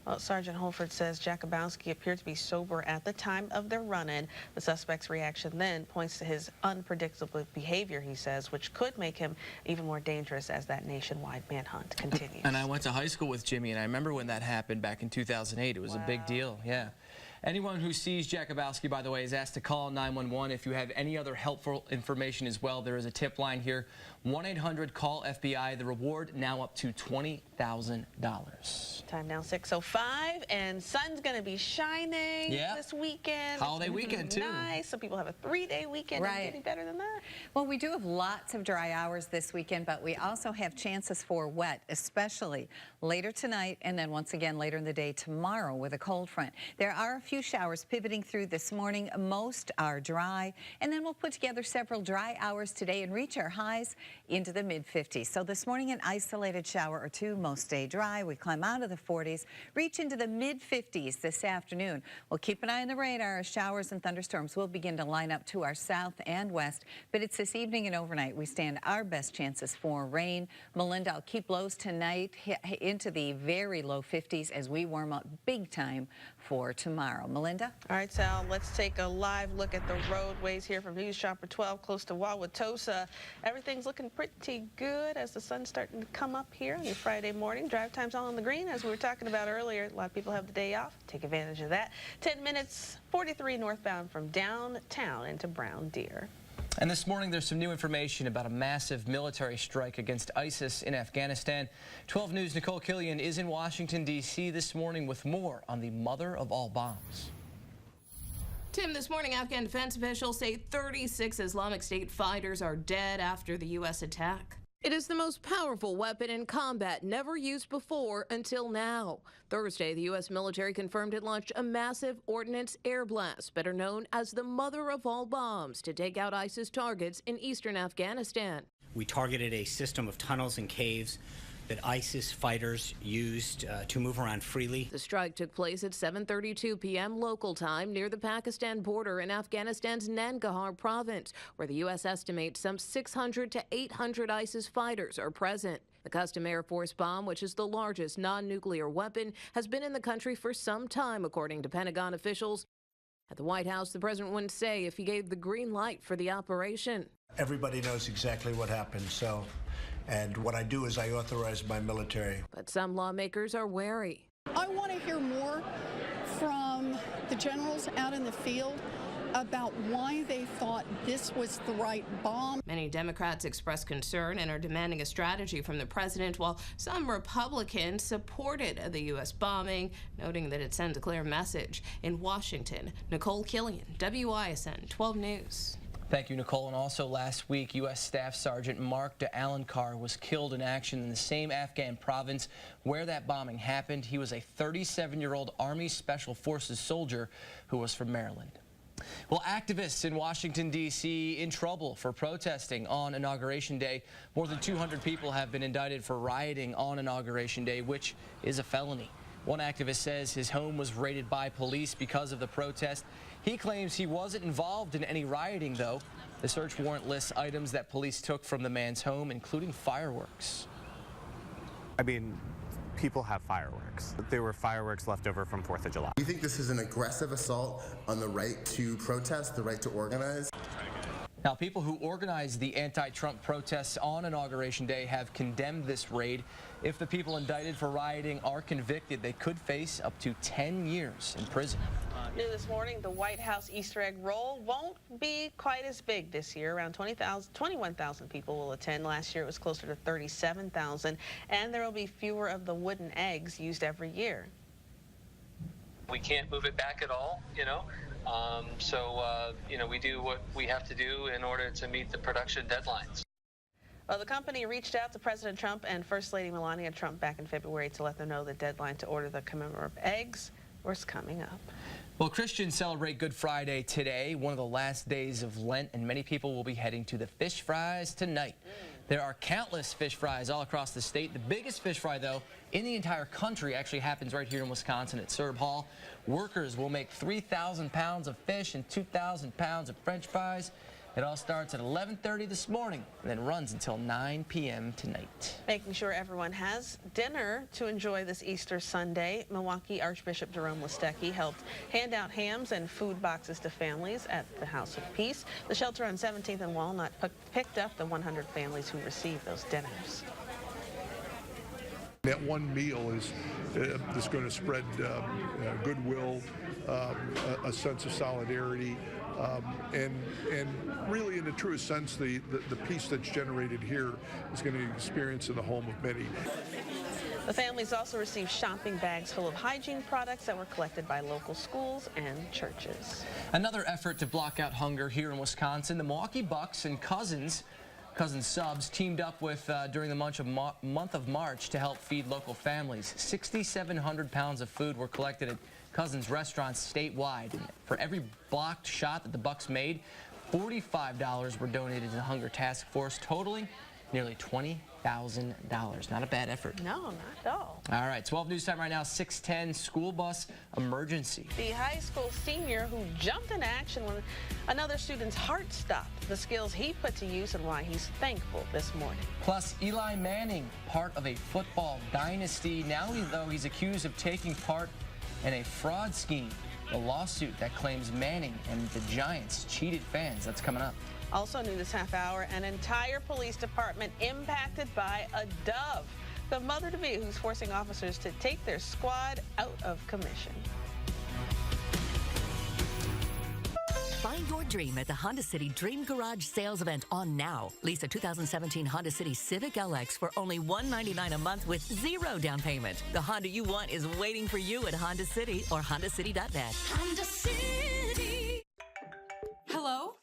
Well, Sergeant Holford says Jakubowski appeared to be sober at the time of their run-in. The suspect's reaction then points to his unpredictable behavior, he says, which could make him even more dangerous as that nationwide manhunt continues.
And I went to high school with Jimmy, and I remember when that happened back in 2008. It was a big deal, yeah. Anyone who sees Jakubowski, by the way, is asked to call 911. If you have any other helpful information as well, there is a tip line here, 1-800-CALL-FBI. The reward now up to $20,000.
Time now 6:05, and sun's going to be shining this weekend.
Holiday weekend, too.
Nice. Some people have a 3-day weekend.
Right.
Getting better than that.
Well, we do have lots of dry hours this weekend, but we also have chances for wet, especially later tonight and then once again later in the day tomorrow with a cold front. There are a few showers pivoting through this morning. Most are dry, and then we'll put together several dry hours today and reach our highs into the mid-50s. So this morning, an isolated shower or two, most stay dry. We climb out of the 40s, reach into the mid-50s this afternoon. We'll keep an eye on the radar as showers and thunderstorms will begin to line up to our south and west, but it's this evening and overnight we stand our best chances for rain. Melinda, I'll keep lows tonight into the very low 50s as we warm up big time for tomorrow. Melinda?
All right, Sal, let's take a live look at the roadways here from News Shopper 12 close to Wauwatosa. Everything's looking pretty good as the sun's starting to come up here on your Friday morning. Drive time's all on the green, as we were talking about earlier. A lot of people have the day off. Take advantage of that. 10 minutes, 43 northbound from downtown into Brown Deer.
And this morning, there's some new information about a massive military strike against ISIS in Afghanistan. 12 News' Nicole Killian is in Washington, D.C. this morning with more on the mother of all bombs.
Tim, this morning, Afghan defense officials say 36 Islamic State fighters are dead after the U.S. attack. It is the most powerful weapon in combat never used before until now. Thursday, the U.S. military confirmed it launched a massive ordnance air blast, better known as the mother of all bombs, to take out ISIS targets in eastern Afghanistan.
We targeted a system of tunnels and caves that ISIS fighters used to move around freely.
The strike took place at 7:32 p.m. local time near the Pakistan border in Afghanistan's Nangarhar province, where the U.S. estimates some 600 to 800 ISIS fighters are present. The custom Air Force bomb, which is the largest non-nuclear weapon, has been in the country for some time, according to Pentagon officials. At the White House, the president wouldn't say if he gave the green light for the operation.
Everybody knows exactly what happened, and what I do is I authorize my military.
But some lawmakers are wary.
I want to hear more from the generals out in the field about why they thought this was the right bomb.
Many Democrats expressed concern and are demanding a strategy from the president, while some Republicans supported the U.S. bombing, noting that it sends a clear message. In Washington, Nicole Killian, WISN 12 News.
Thank you, Nicole. And also last week, U.S. Staff Sergeant Mark Alencar was killed in action in the same Afghan province where that bombing happened. He was a 37-year-old Army Special Forces soldier who was from Maryland. Well, activists in Washington, D.C. in trouble for protesting on Inauguration Day. More than 200 people have been indicted for rioting on Inauguration Day, which is a felony. One activist says his home was raided by police because of the protest. He claims he wasn't involved in any rioting, though. The search warrant lists items that police took from the man's home, including fireworks.
I mean, people have fireworks. There were fireworks left over from 4th of July.
We think this is an aggressive assault on the right to protest, the right to organize.
Now, people who organized the anti-Trump protests on Inauguration Day have condemned this raid. If the people indicted for rioting are convicted, they could face up to 10 years in prison.
New this morning, the White House Easter egg roll won't be quite as big this year. Around 21,000 people will attend. Last year it was closer to 37,000, and there will be fewer of the wooden eggs used every year.
We can't move it back at all, we do what we have to do in order to meet the production deadlines.
Well, the company reached out to President Trump and First Lady Melania Trump back in February to let them know the deadline to order the commemorative eggs was coming up.
Well, Christians celebrate Good Friday today, one of the last days of Lent, and many people will be heading to the fish fries tonight. There are countless fish fries all across the state. The biggest fish fry, though, in the entire country actually happens right here in Wisconsin at Serb Hall. Workers will make 3,000 pounds of fish and 2,000 pounds of French fries. It all starts at 11:30 this morning and then runs until 9 p.m. tonight.
Making sure everyone has dinner to enjoy this Easter Sunday, Milwaukee Archbishop Jerome Listecki helped hand out hams and food boxes to families at the House of Peace. The shelter on 17th and Walnut picked up the 100 families who received those dinners.
That one meal is going to spread goodwill, a sense of solidarity, and really, in the truest sense, the peace that's generated here is going to be experienced in the home of many.
The families also received shopping bags full of hygiene products that were collected by local schools and churches.
Another effort to block out hunger here in Wisconsin, the Milwaukee Bucks and Cousins Subs teamed up with during the month of March to help feed local families. 6,700 pounds of food were collected at Cousins restaurants statewide. And for every blocked shot that the Bucks made, $45 were donated to the Hunger Task Force, totaling nearly $20,000. Not a bad effort.
No, not at all.
All right, 12 news time right now, 6:10, school bus emergency.
The high school senior who jumped into action when another student's heart stopped. The skills he put to use and why he's thankful this morning.
Plus, Eli Manning, part of a football dynasty. Now, though, he's accused of taking part in a fraud scheme. A lawsuit that claims Manning and the Giants cheated fans. That's coming up.
Also new this half hour, an entire police department impacted by a dove. The mother-to-be who's forcing officers to take their squad out of commission.
Find your dream at the Honda City Dream Garage sales event on now. Lease a 2017 Honda City Civic LX for only $199 a month with 0 down payment. The Honda you want is waiting for you at Honda City or HondaCity.net.
Honda City. Hello?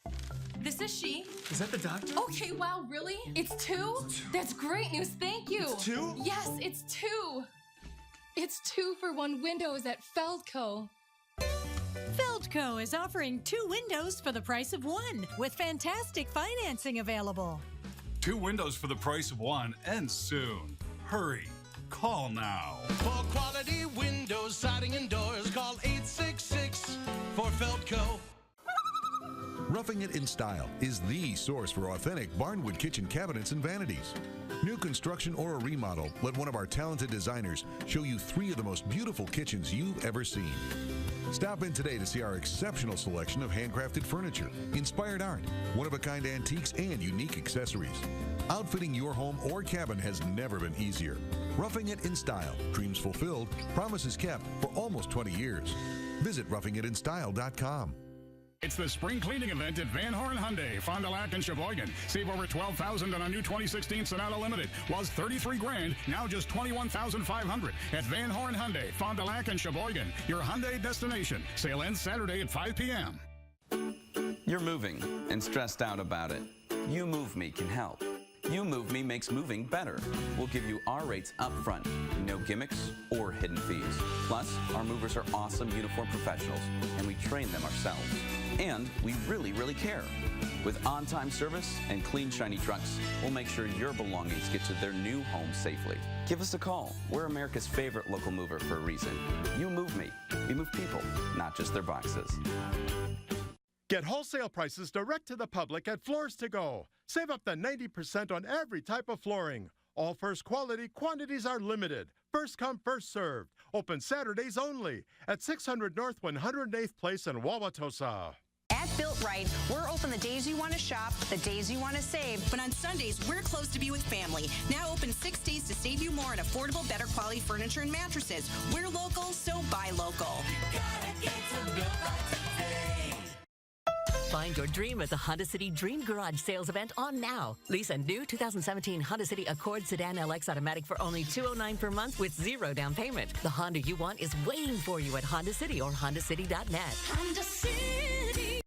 This is she.
Is that the doctor?
Okay, wow, really? It's 2? That's great news, thank you.
It's 2?
Yes, it's 2. It's 2 for 1 windows at Feldco.
Feldco is offering 2 windows for the price of 1 with fantastic financing available.
2 windows for the price of 1 ends soon. Hurry. Call now.
For quality windows, siding, and doors, call 866 for Feldco.
Roughing It in Style is the source for authentic barnwood kitchen cabinets and vanities. New construction or a remodel, let one of our talented designers show you 3 of the most beautiful kitchens you've ever seen. Stop in today to see our exceptional selection of handcrafted furniture, inspired art, one-of-a-kind antiques, and unique accessories. Outfitting your home or cabin has never been easier. Roughing It in Style, dreams fulfilled, promises kept for almost 20 years. Visit roughingitinstyle.com.
It's the spring cleaning event at Van Horn Hyundai, Fond du Lac, and Sheboygan. Save over $12,000 on a new 2016 Sonata Limited. Was $33 grand, now just $21,500 at Van Horn Hyundai, Fond du Lac, and Sheboygan. Your Hyundai destination. Sale ends Saturday at 5 p.m.
You're moving and stressed out about it. You Move Me can help. You Move Me makes moving better. We'll give you our rates up front, no gimmicks or hidden fees. Plus, our movers are awesome uniformed professionals, and we train them ourselves. And we really, really care. With on-time service and clean, shiny trucks, we'll make sure your belongings get to their new home safely. Give us a call. We're America's favorite local mover for a reason. You Move Me. We move people, not just their boxes.
Get wholesale prices direct to the public at Floors to Go. Save up to 90% on every type of flooring. All first quality quantities are limited. First come, first served. Open Saturdays only at 600 North 108th Place in Wauwatosa.
At Built Right, we're open the days you want to shop, the days you want to save. But on Sundays, we're close to be with family. Now open 6 days to save you more on affordable, better quality furniture and mattresses. We're local, so buy local. You gotta get to Built Right today.
Find your dream at the Honda City Dream Garage sales event on now. Lease a new 2017 Honda City Accord Sedan LX Automatic for only $209 per month with 0 down payment. The Honda you want is waiting for you at Honda City or HondaCity.net.
Honda City.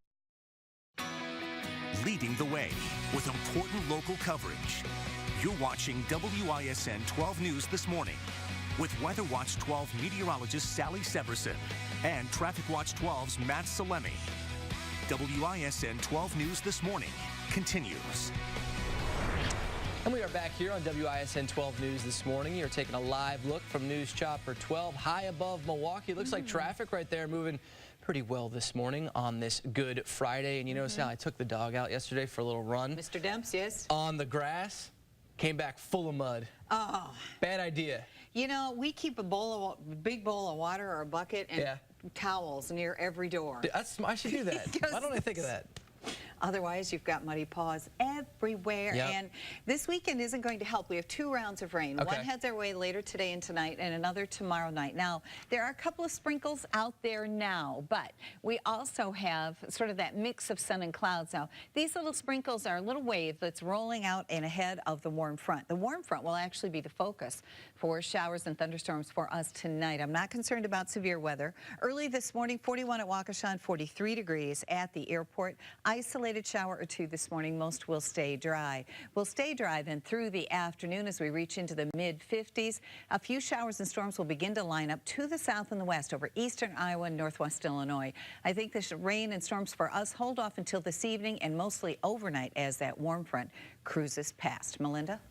Leading the way with important local coverage. You're watching WISN 12 News this morning with Weather Watch 12 meteorologist Sally Severson and Traffic Watch 12's Matt Salemi. WISN 12 News this morning continues.
And we are back here on WISN 12 News this morning. You're taking a live look from News Chopper 12 high above Milwaukee. Looks like traffic right there moving pretty well this morning on this Good Friday. And you notice how I took the dog out yesterday for a little run.
Mr. Demps, yes.
On the grass. Came back full of mud.
Oh.
Bad idea.
You know, we keep a big bowl of water or a bucket and towels near every door.
I should do that. Why don't I think of that?
Otherwise, you've got muddy paws everywhere.
Yep.
And this weekend isn't going to help. We have 2 rounds of rain.
Okay.
One heads our way later today and tonight, and another tomorrow night. Now, there are a couple of sprinkles out there now, but we also have sort of that mix of sun and clouds now. These little sprinkles are a little wave that's rolling out and ahead of the warm front. The warm front will actually be the focus for showers and thunderstorms for us tonight. I'm not concerned about severe weather. Early this morning, 41 at Waukesha, 43 degrees at the airport. Isolated shower or 2 this morning. Most will stay dry. We'll stay dry then through the afternoon as we reach into the mid-50s. A few showers and storms will begin to line up to the south and the west over eastern Iowa and northwest Illinois. I think this rain and storms for us hold off until this evening and mostly overnight as that warm front cruises past. Melinda?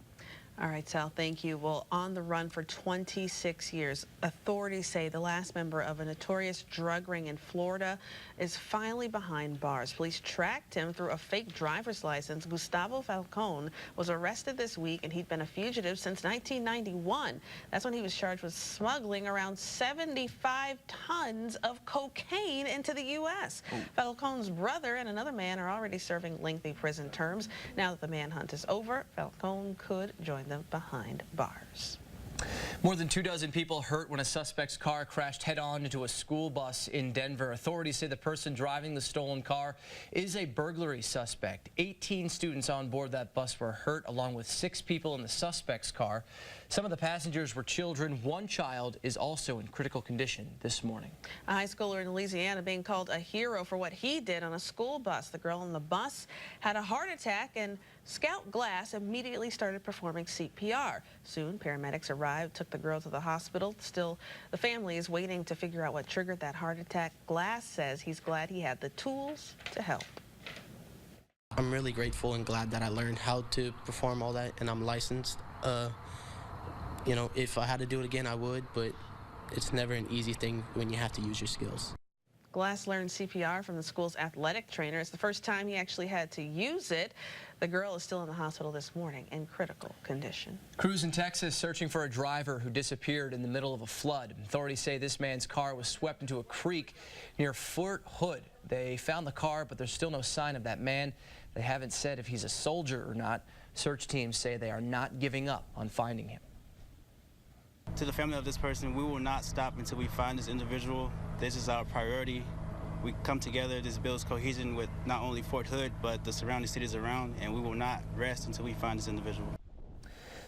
All right, Sal, thank you. Well, on the run for 26 years, authorities say the last member of a notorious drug ring in Florida is finally behind bars. Police tracked him through a fake driver's license. Gustavo Falcone was arrested this week, and he'd been a fugitive since 1991. That's when he was charged with smuggling around 75 tons of cocaine into the U.S. Falcone's brother and another man are already serving lengthy prison terms. Now that the manhunt is over, Falcone could join them behind bars.
More than 24 people hurt when a suspect's car crashed head-on into a school bus in Denver. Authorities say the person driving the stolen car is a burglary suspect. 18 students on board that bus were hurt, along with 6 people in the suspect's car. Some of the passengers were children. One child is also in critical condition this morning.
A high schooler in Louisiana being called a hero for what he did on a school bus. The girl on the bus had a heart attack, and Scout Glass immediately started performing CPR. Soon, paramedics arrived, took the girl to the hospital. Still, the family is waiting to figure out what triggered that heart attack. Glass says he's glad he had the tools to help.
I'm really grateful and glad that I learned how to perform all that, and I'm licensed. You know, if I had to do it again, I would, but it's never an easy thing when you have to use your skills.
Glass learned CPR from the school's athletic trainer. It's the first time he actually had to use it. The girl is still in the hospital this morning in critical condition.
Crews in Texas searching for a driver who disappeared in the middle of a flood. Authorities say this man's car was swept into a creek near Fort Hood. They found the car, but there's still no sign of that man. They haven't said if he's a soldier or not. Search teams say they are not giving up on finding him.
To the family of this person, we will not stop until we find this individual. This is our priority.
we come together. This builds cohesion with not only Fort Hood, but the surrounding cities around, and we will not rest until we find this individual.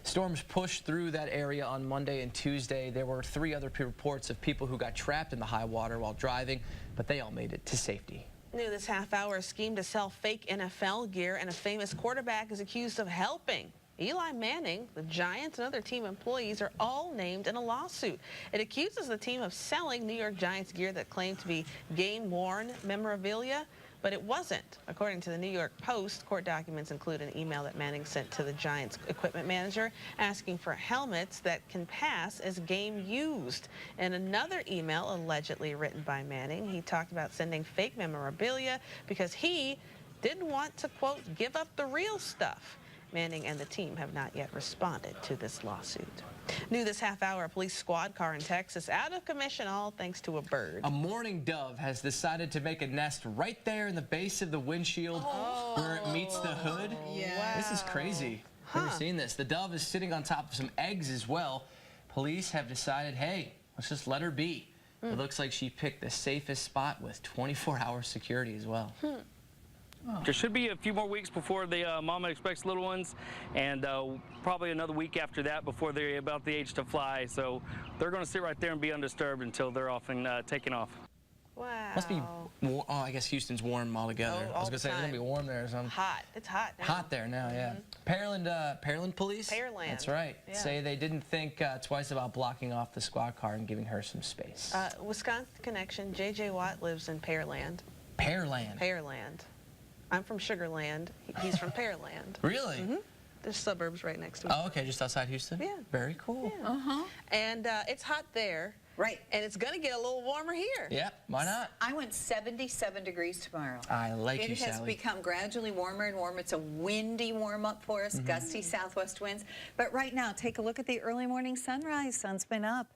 Storms pushed through that area on Monday and Tuesday. There were 3 other reports of people who got trapped in the high water while driving, but they all made it to safety.
New this half hour, a scheme to sell fake NFL gear, and a famous quarterback is accused of helping. Eli Manning, the Giants, and other team employees are all named in a lawsuit. It accuses the team of selling New York Giants gear that claimed to be game-worn memorabilia, but it wasn't. According to the New York Post, court documents include an email that Manning sent to the Giants equipment manager asking for helmets that can pass as game used. In another email allegedly written by Manning, he talked about sending fake memorabilia because he didn't want to, quote, give up the real stuff. Manning and the team have not yet responded to this lawsuit. New this half hour, a police squad car in Texas out of commission, all thanks to a bird.
A mourning dove has decided to make a nest right there in the base of the windshield where it meets the hood.
Yeah. Wow.
This is crazy. Never seen this. The dove is sitting on top of some eggs as well. Police have decided, hey, let's just let her be. It looks like she picked the safest spot with 24-hour security as well.
There should be a few more weeks before the mama expects little ones, and probably another week after that before they're about the age to fly. So they're going to sit right there and be undisturbed until they're off and taken off.
Wow.
Must be warm. Oh, I guess Houston's warm altogether. I was going to say it's going to be warm there or something.
Hot. It's hot now.
Hot there now, yeah. Pearland police?
Pearland.
That's right.
Yeah.
Say they didn't think twice about blocking off the squad car and giving her some space.
Wisconsin connection. J.J. Watt lives in Pearland.
Pearland?
Pearland. I'm from Sugarland. He's from Pearland.
Really?
Mm-hmm. There's suburbs right next to each other.
Oh, okay, just outside Houston?
Yeah.
Very cool.
Yeah. And it's hot there.
Right.
And it's going to get a little warmer here.
Yeah, why not?
I went 77 degrees tomorrow.
I like you,
It has
Sally.
become gradually warmer and warmer. It's a windy warm-up for us, gusty southwest winds. But right now, take a look at the early morning sunrise. Sun's been up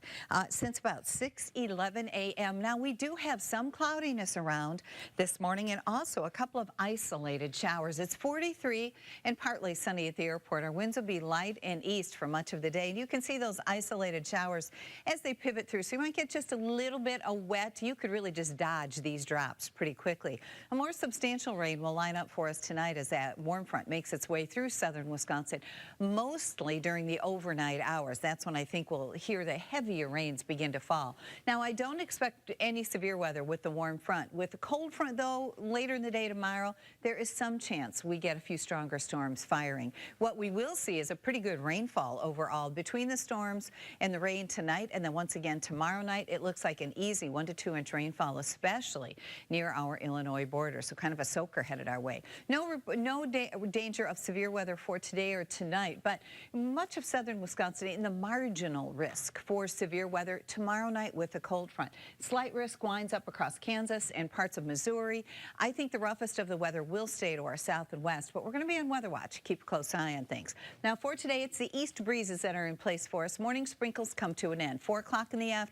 since about 6:11 a.m. Now, we do have some cloudiness around this morning and also a couple of isolated showers. It's 43 and partly sunny at the airport. Our winds will be light and east for much of the day. And you can see those isolated showers as they pivot through. So you might get just a little bit of wet. You could really just dodge these drops pretty quickly. A more substantial rain will line up for us tonight as that warm front makes its way through southern Wisconsin, mostly during the overnight hours. That's when I think we'll hear the heavier rains begin to fall. Now, I don't expect any severe weather with the warm front. With the cold front, though, later in the day tomorrow, there is some chance we get a few stronger storms firing. What we will see is a pretty good rainfall overall between the storms and the rain tonight, and then once again tomorrow night. It looks like an easy 1 to 2 inch rainfall, especially near our Illinois border. So kind of a soaker headed our way. No danger of severe weather for today or tonight, but much of southern Wisconsin in the marginal risk for severe weather tomorrow night with the cold front. Slight risk winds up across Kansas and parts of Missouri. I think the roughest of the weather will stay to our south and west, but we're going to be on weather watch. Keep a close eye on things. Now for today, it's the east breezes that are in place for us. Morning sprinkles come to an end. 4 o'clock in the afternoon.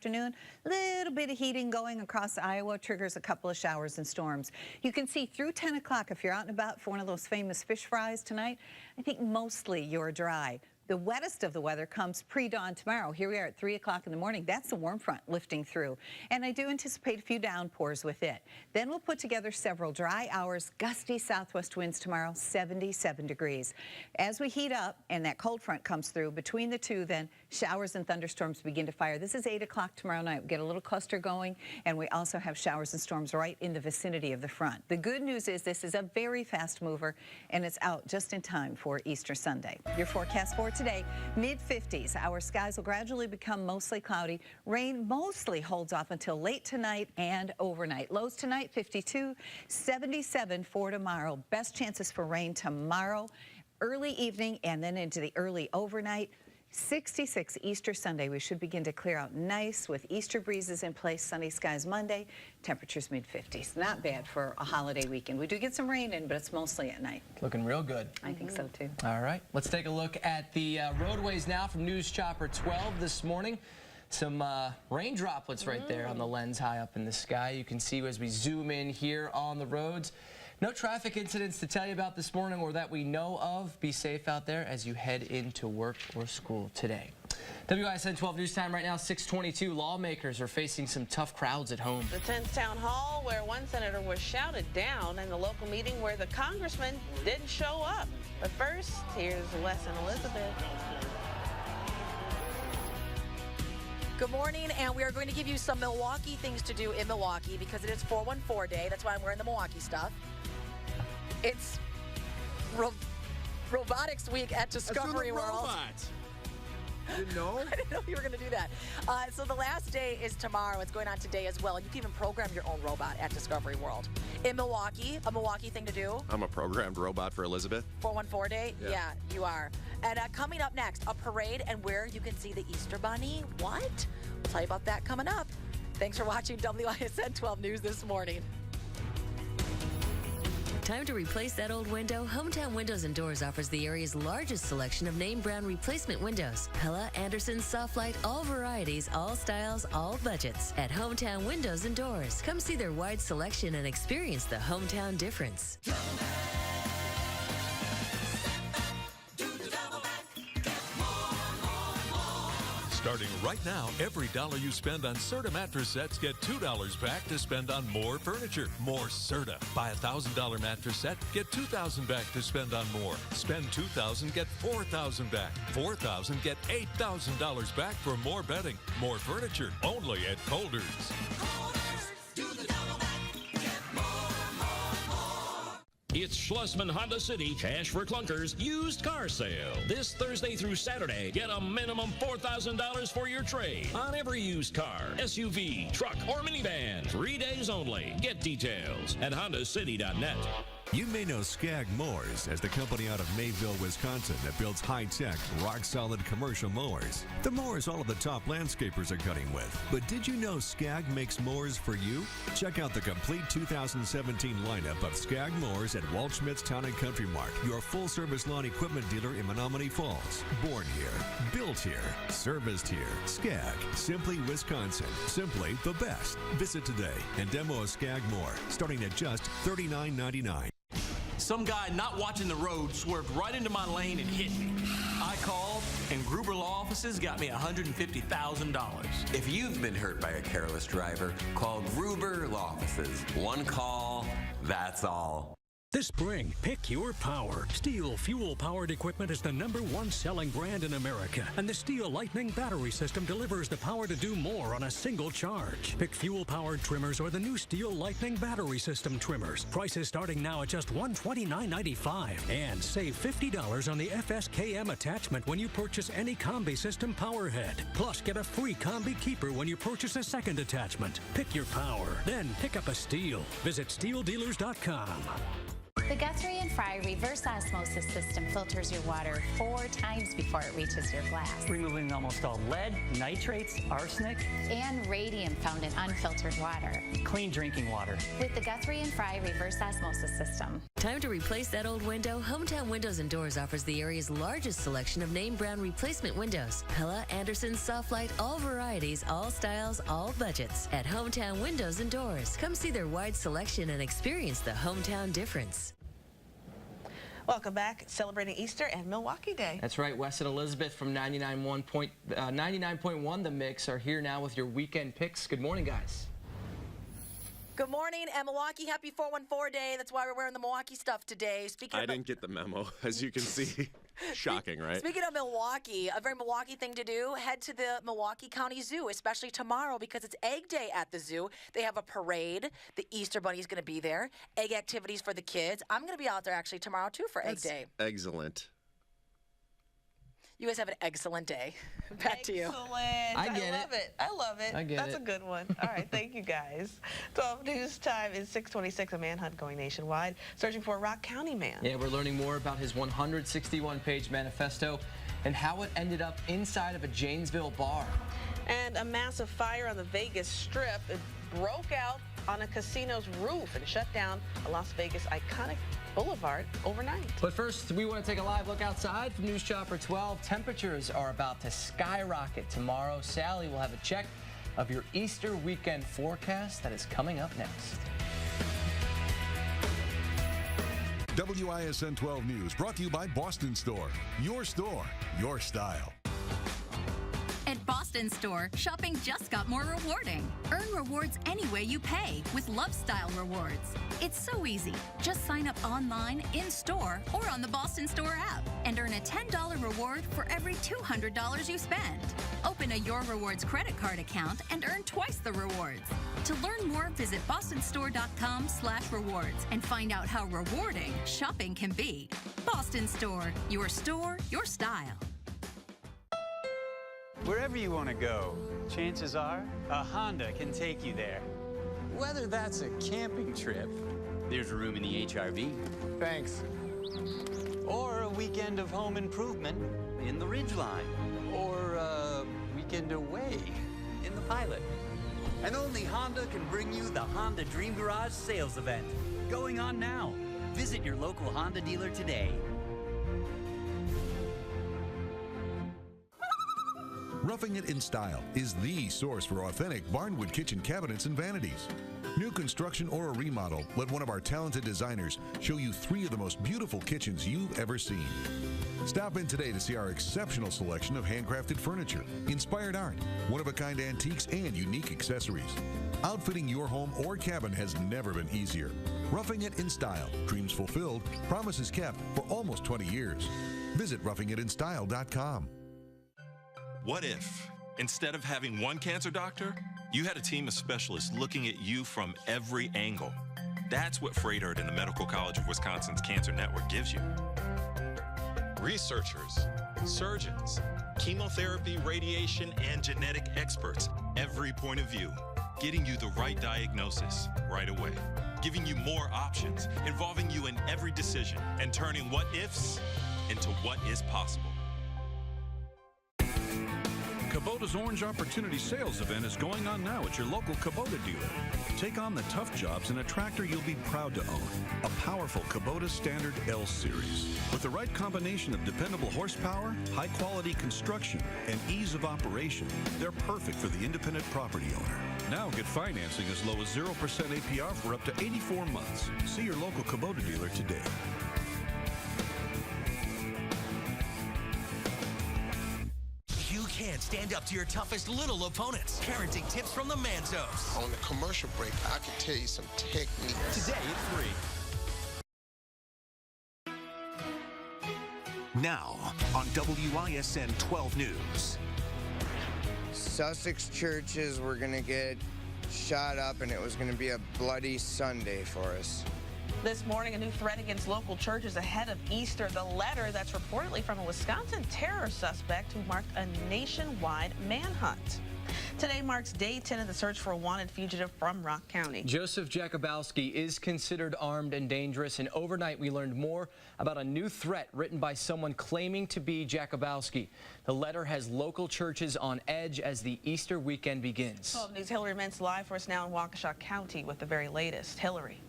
Little bit of heating going across Iowa triggers a couple of showers and storms. You can see through 10 o'clock if you're out and about for one of those famous fish fries tonight. I think mostly you're dry. The wettest of the weather comes pre-dawn tomorrow. Here we are at 3 o'clock in the morning. That's the warm front lifting through. And I do anticipate a few downpours with it. Then we'll put together several dry hours, gusty southwest winds tomorrow, 77 degrees. As we heat up and that cold front comes through, between the two, then showers and thunderstorms begin to fire. This is 8 o'clock tomorrow night. We get a little cluster going, and we also have showers and storms right in the vicinity of the front. The good news is this is a very fast mover, and it's out just in time for Easter Sunday. Your forecast for today, mid-50s. Our skies will gradually become mostly cloudy. Rain mostly holds off until late tonight and overnight. Lows tonight, 52, 77 for tomorrow. Best chances for rain tomorrow, early evening, and then into the early overnight. 66 Easter Sunday. We should begin to clear out nice with Easter breezes in place. Sunny skies Monday. Temperatures mid-50s. Not bad for a holiday weekend. We do get some rain in, but it's mostly at night.
Looking real good.
I think so, too.
All right. Let's take a look at the roadways now from News Chopper 12 this morning. Some rain droplets right there on the lens high up in the sky. You can see as we zoom in here on the roads. No traffic incidents to tell you about this morning or that we know of. Be safe out there as you head into work or school today. WISN 12 News Time right now, 6:22. Lawmakers are facing some tough crowds at home.
The 10th town hall where one senator was shouted down, and the local meeting where the congressman didn't show up. But first, here's Wes and Elizabeth.
Good morning, and we are going to give you some Milwaukee things to do in Milwaukee because it is 414 Day. That's why I'm wearing the Milwaukee stuff. It's Robotics Week at Discovery World.
Robots. You didn't know?
I didn't know you were going to do that. So the last day is tomorrow. It's going on today as well. You can even program your own robot at Discovery World. In Milwaukee, a Milwaukee thing to do.
I'm a programmed robot for Elizabeth.
414 Day? Yeah, you are. And coming up next, a parade and where you can see the Easter Bunny. What? We'll tell you about that coming up. Thanks for watching WISN 12 News this morning.
Time to replace that old window? Hometown Windows and Doors offers the area's largest selection of name brand replacement windows. Pella, Anderson, Softlight, all varieties, all styles, all budgets. At Hometown Windows and Doors. Come see their wide selection and experience the hometown difference.
Starting right now, every dollar you spend on Serta mattress sets, get $2 back to spend on more furniture. More Serta. Buy a $1,000 mattress set, get $2,000 back to spend on more. Spend $2,000, get $4,000 back. $4,000, get $8,000 back for more bedding. More furniture, only at Colders.
It's Schlussman Honda City Cash for Clunkers used car sale. This Thursday through Saturday, get a minimum $4,000 for your trade on every used car, SUV, truck, or minivan. 3 days only. Get details at hondacity.net.
You may know Skag Mowers as the company out of Mayville, Wisconsin that builds high-tech, rock-solid commercial mowers. The mowers all of the top landscapers are cutting with. But did you know Skag makes mowers for you? Check out the complete 2017 lineup of Skag mowers at Waldschmidt's Town & Country Mart, your full-service lawn equipment dealer in Menominee Falls. Born here, built here, serviced here. Skag, simply Wisconsin, simply the best. Visit today and demo a Skag mower, starting at just $39.99.
Some guy not watching the road swerved right into my lane and hit me. I called, and Gruber Law Offices got me $150,000.
If you've been hurt by a careless driver, call Gruber Law Offices. One call, that's all.
This spring, pick your power. Steel fuel-powered equipment is the #1 selling brand in America, and the Steel Lightning battery system delivers the power to do more on a single charge. Pick fuel-powered trimmers or the new Steel Lightning battery system trimmers. Prices starting now at just $129.95. And save $50 on the FSKM attachment when you purchase any Combi system power head. Plus, get a free Combi keeper when you purchase a second attachment. Pick your power, then pick up a Steel. Visit steeldealers.com.
The Guthrie and Fry reverse osmosis system filters your water 4 times before it reaches your glass.
Removing almost all lead, nitrates, arsenic,
and radium found in unfiltered water.
Clean drinking water.
With the Guthrie and Fry reverse osmosis system.
Time to replace that old window? Hometown Windows and Doors offers the area's largest selection of name brand replacement windows. Pella, Anderson, Softlight, all varieties, all styles, all budgets. At Hometown Windows and Doors. Come see their wide selection and experience the hometown difference.
Welcome back. Celebrating Easter and Milwaukee Day.
That's right. Wes and Elizabeth from 99.1 The Mix are here now with your weekend picks. Good morning, guys.
Good morning, and Milwaukee, happy 414 Day. That's why we're wearing the Milwaukee stuff today.
I didn't get the memo, as you can see. Shocking, right?
Speaking of Milwaukee, a very Milwaukee thing to do, head to the Milwaukee County Zoo, especially tomorrow because it's Egg Day at the zoo. They have a parade. The Easter Bunny's going to be there. Egg activities for the kids. I'm going to be out there actually tomorrow, too, for Egg Day.
Excellent.
You guys have an excellent day. Back to you.
Excellent. I love it. I love it. That's a good one. All right, thank you guys. 12 News Time is 6:26. A manhunt going nationwide, searching for a Rock County man.
Yeah, we're learning more about his 161-page manifesto and how it ended up inside of a Janesville bar.
And a massive fire on the Vegas Strip. It broke out on a casino's roof and shut down a Las Vegas iconic boulevard overnight.
But first, we want to take a live look outside from News Chopper 12. Temperatures are about to skyrocket tomorrow. Sally will have a check of your Easter weekend forecast that is coming up next.
WISN 12 News brought to you by Boston Store, your style.
At Boston Store, shopping just got more rewarding. Earn rewards any way you pay with Love Style Rewards. It's so easy. Just sign up online, in-store, or on the Boston Store app and earn a $10 reward for every $200 you spend. Open a Your Rewards credit card account and earn twice the rewards. To learn more, visit bostonstore.com/rewards and find out how rewarding shopping can be. Boston Store, your style.
Wherever you want to go, chances are a Honda can take you there. Whether that's a camping trip, there's room in the HRV. Thanks. Or a weekend of home improvement in the Ridgeline. Or a weekend away in the Pilot. And only Honda can bring you the Honda Dream Garage sales event. Going on now. Visit your local Honda dealer today.
Roughing It in Style is the source for authentic barnwood kitchen cabinets and vanities. New construction or a remodel, let one of our talented designers show you 3 of the most beautiful kitchens you've ever seen. Stop in today to see our exceptional selection of handcrafted furniture, inspired art, one-of-a-kind antiques, and unique accessories. Outfitting your home or cabin has never been easier. Roughing It in Style, dreams fulfilled, promises kept for almost 20 years. Visit roughingItinstyle.com.
What if, instead of having one cancer doctor, you had a team of specialists looking at you from every angle? That's what Freighter and the Medical College of Wisconsin's Cancer Network gives you. Researchers, surgeons, chemotherapy, radiation, and genetic experts, every point of view, getting you the right diagnosis right away, giving you more options, involving you in every decision, and turning what ifs into what is possible.
Kubota's Orange Opportunity Sales event is going on now at your local Kubota dealer. Take on the tough jobs in a tractor you'll be proud to own. A powerful Kubota Standard L Series. With the right combination of dependable horsepower, high-quality construction, and ease of operation, they're perfect for the independent property owner. Now get financing as low as 0% APR for up to 84 months. See your local Kubota dealer today.
Can't stand up to your toughest little opponents. Parenting tips from the Manzos.
On the commercial break, I can tell you some techniques.
Today at 3. Now on WISN 12 News.
Sussex churches were going to get shot up, and it was going to be a bloody Sunday for us.
This morning, a new threat against local churches ahead of Easter. The letter that's reportedly from a Wisconsin terror suspect who marked a nationwide manhunt. Today marks day 10 of the search for a wanted fugitive from Rock County.
Joseph Jakubowski is considered armed and dangerous, and overnight we learned more about a new threat written by someone claiming to be Jakubowski. The letter has local churches on edge as the Easter weekend begins.
12 News' Hillary Mintz live for us now in Waukesha County with the very latest. Hillary.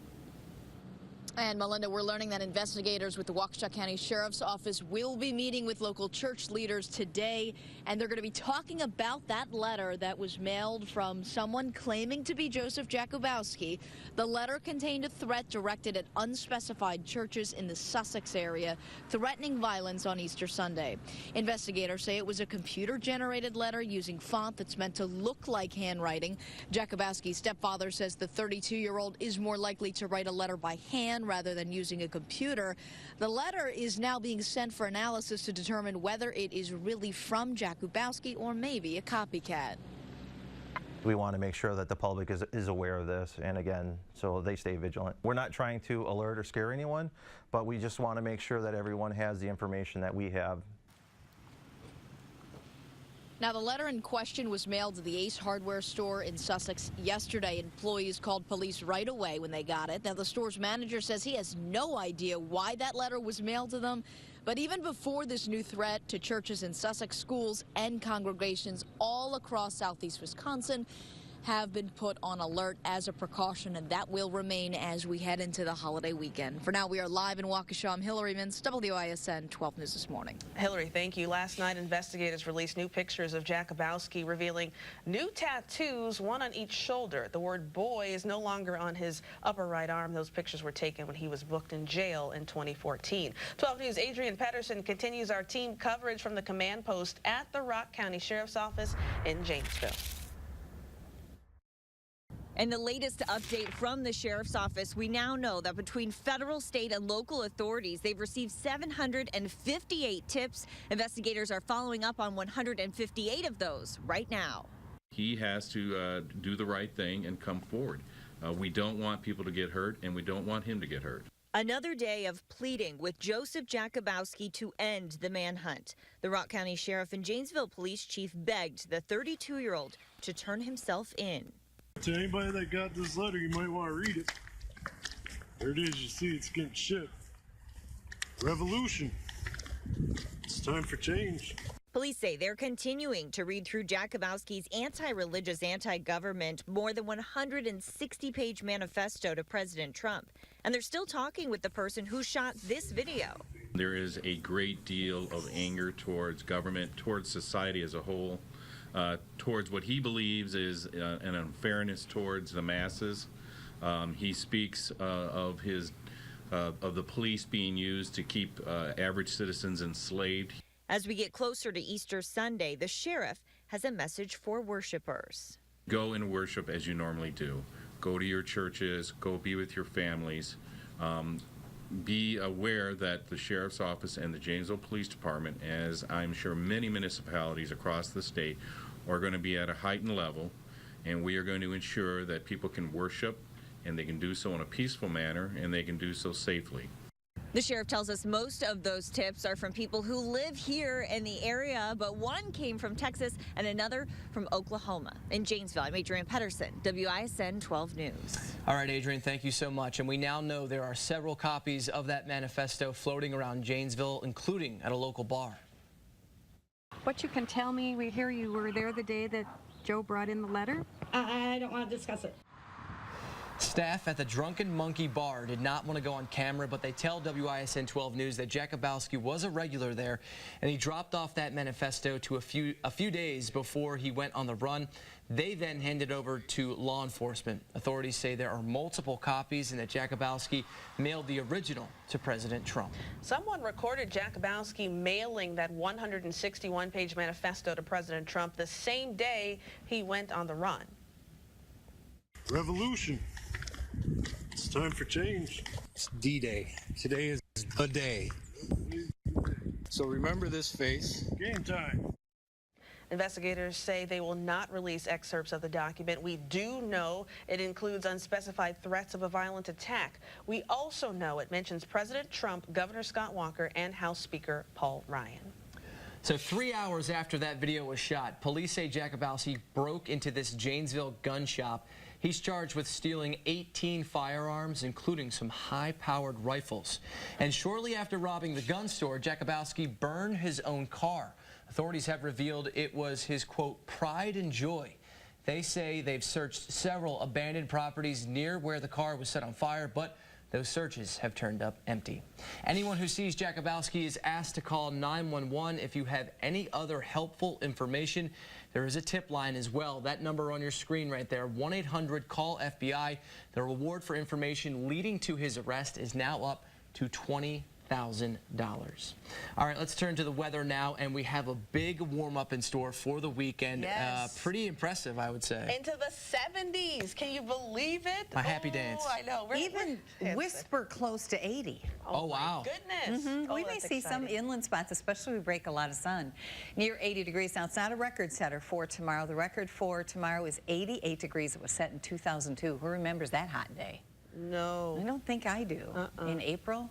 And Melinda, we're learning that investigators with the Waukesha County Sheriff's Office will be meeting with local church leaders today, and they're going to be talking about that letter that was mailed from someone claiming to be Joseph Jakubowski. The letter contained a threat directed at unspecified churches in the Sussex area, threatening violence on Easter Sunday. Investigators say it was a computer-generated letter using font that's meant to look like handwriting. Jakubowski's stepfather says the 32-year-old is more likely to write a letter by hand rather than using a computer. The letter is now being sent for analysis to determine whether it is really from Jakubowski or maybe a copycat.
We want to make sure that the public is aware of this, and again, so they stay vigilant. We're not trying to alert or scare anyone, but we just want to make sure that everyone has the information that we have.
Now, the letter in question was mailed to the Ace Hardware store in Sussex yesterday. Employees called police right away when they got it. Now, the store's manager says he has no idea why that letter was mailed to them. But even before this new threat to churches in Sussex, schools and congregations all across southeast Wisconsin, have been put on alert as a precaution, and that will remain as we head into the holiday weekend. For now, we are live in Waukesha. I'm Hillary Mintz, WISN 12 News this morning.
Hillary, thank you. Last night, investigators released new pictures of Jakubowski, revealing new tattoos, one on each shoulder. The word boy is no longer on his upper right arm. Those pictures were taken when he was booked in jail in 2014. 12 News' Adrian Pedersen continues our team coverage from the command post at the Rock County Sheriff's Office in Janesville.
And the latest update from the Sheriff's Office, we now know that between federal, state, and local authorities, they've received 758 tips. Investigators are following up on 158 of those right now.
He has to do the right thing and come forward. We don't want people to get hurt, and we don't want him to get hurt.
Another day of pleading with Joseph Jakubowski to end the manhunt. The Rock County Sheriff and Janesville Police Chief begged the 32-year-old to turn himself in.
To anybody that got this letter, you might want to read it. There it is, you see it's getting shipped. Revolution. It's time for change.
Police say they're continuing to read through Jakubowski's anti-religious, anti-government, more than 160-page manifesto to President Trump. And they're still talking with the person who shot this video.
There is a great deal of anger towards government, towards society as a whole, towards what he believes is an unfairness towards the masses. He speaks of the police being used to keep average citizens enslaved.
As we get closer to Easter Sunday, the sheriff has a message for worshipers.
Go and worship as you normally do. Go to your churches, go be with your families. Be aware that the Sheriff's Office and the Janesville Police Department, as I'm sure many municipalities across the state, are going to be at a heightened level, and we are going to ensure that people can worship, and they can do so in a peaceful manner, and they can do so safely.
The sheriff tells us most of those tips are from people who live here in the area, but one came from Texas and another from Oklahoma. In Janesville, I'm Adrian Pedersen, WISN 12 News.
All right, Adrian, thank you so much. And we now know there are several copies of that manifesto floating around Janesville, including at a local bar.
What you can tell me, we hear you were there the day that Joe brought in the letter?
I don't want to discuss it.
Staff at the Drunken Monkey Bar did not want to go on camera, but they tell WISN 12 News that Jakubowski was a regular there, and he dropped off that manifesto to a few days before he went on the run. They then handed over to law enforcement. Authorities say there are multiple copies and that Jakubowski mailed the original to President Trump.
Someone recorded Jakubowski mailing that 161-page manifesto to President Trump the same day he went on the run.
Revolution. It's time for change.
It's D-Day. Today is the day. So remember this face.
Game time.
Investigators say they will not release excerpts of the document. We do know it includes unspecified threats of a violent attack. We also know it mentions President Trump, Governor Scott Walker, and House Speaker Paul Ryan.
So 3 hours after that video was shot, police say Jakubowski broke into this Janesville gun shop. He's charged with stealing 18 firearms, including some high-powered rifles. And shortly after robbing the gun store, Jakubowski burned his own car. Authorities have revealed it was his, quote, pride and joy. They say they've searched several abandoned properties near where the car was set on fire, but those searches have turned up empty. Anyone who sees Jakubowski is asked to call 911 if you have any other helpful information. There is a tip line as well. That number on your screen right there, 1-800-CALL-FBI. The reward for information leading to his arrest is now up to $20,000. All right, let's turn to the weather now, and we have a big warm-up in store for the weekend.
Yes.
Pretty impressive, I would say.
Into the 70s. Can you believe it?
My happy dance.
I know.
Even whisper close to 80.
Oh, wow.
Goodness.
We may see some inland spots, especially we break a lot of sun. Near 80 degrees. Now, it's not a record setter for tomorrow. The record for tomorrow is 88 degrees. It was set in 2002. Who remembers that hot day?
No.
I don't think I do. In April?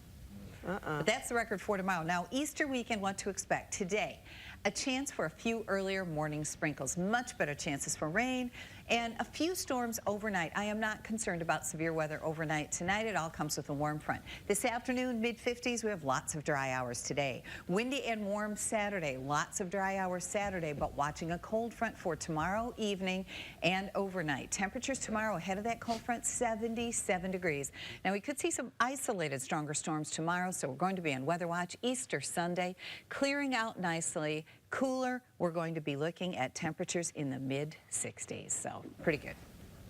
But that's the record for tomorrow. Now, Easter weekend, what to expect. Today, a chance for a few earlier morning sprinkles. Much better chances for rain and a few storms overnight. I am not concerned about severe weather overnight. Tonight, it all comes with a warm front. This afternoon, mid-50s, we have lots of dry hours today. Windy and warm Saturday, lots of dry hours Saturday, but watching a cold front for tomorrow evening and overnight. Temperatures tomorrow ahead of that cold front, 77 degrees. Now, we could see some isolated stronger storms tomorrow, so we're going to be on weather watch Easter Sunday, clearing out nicely. Cooler, we're going to be looking at temperatures in the mid-60s, so pretty good.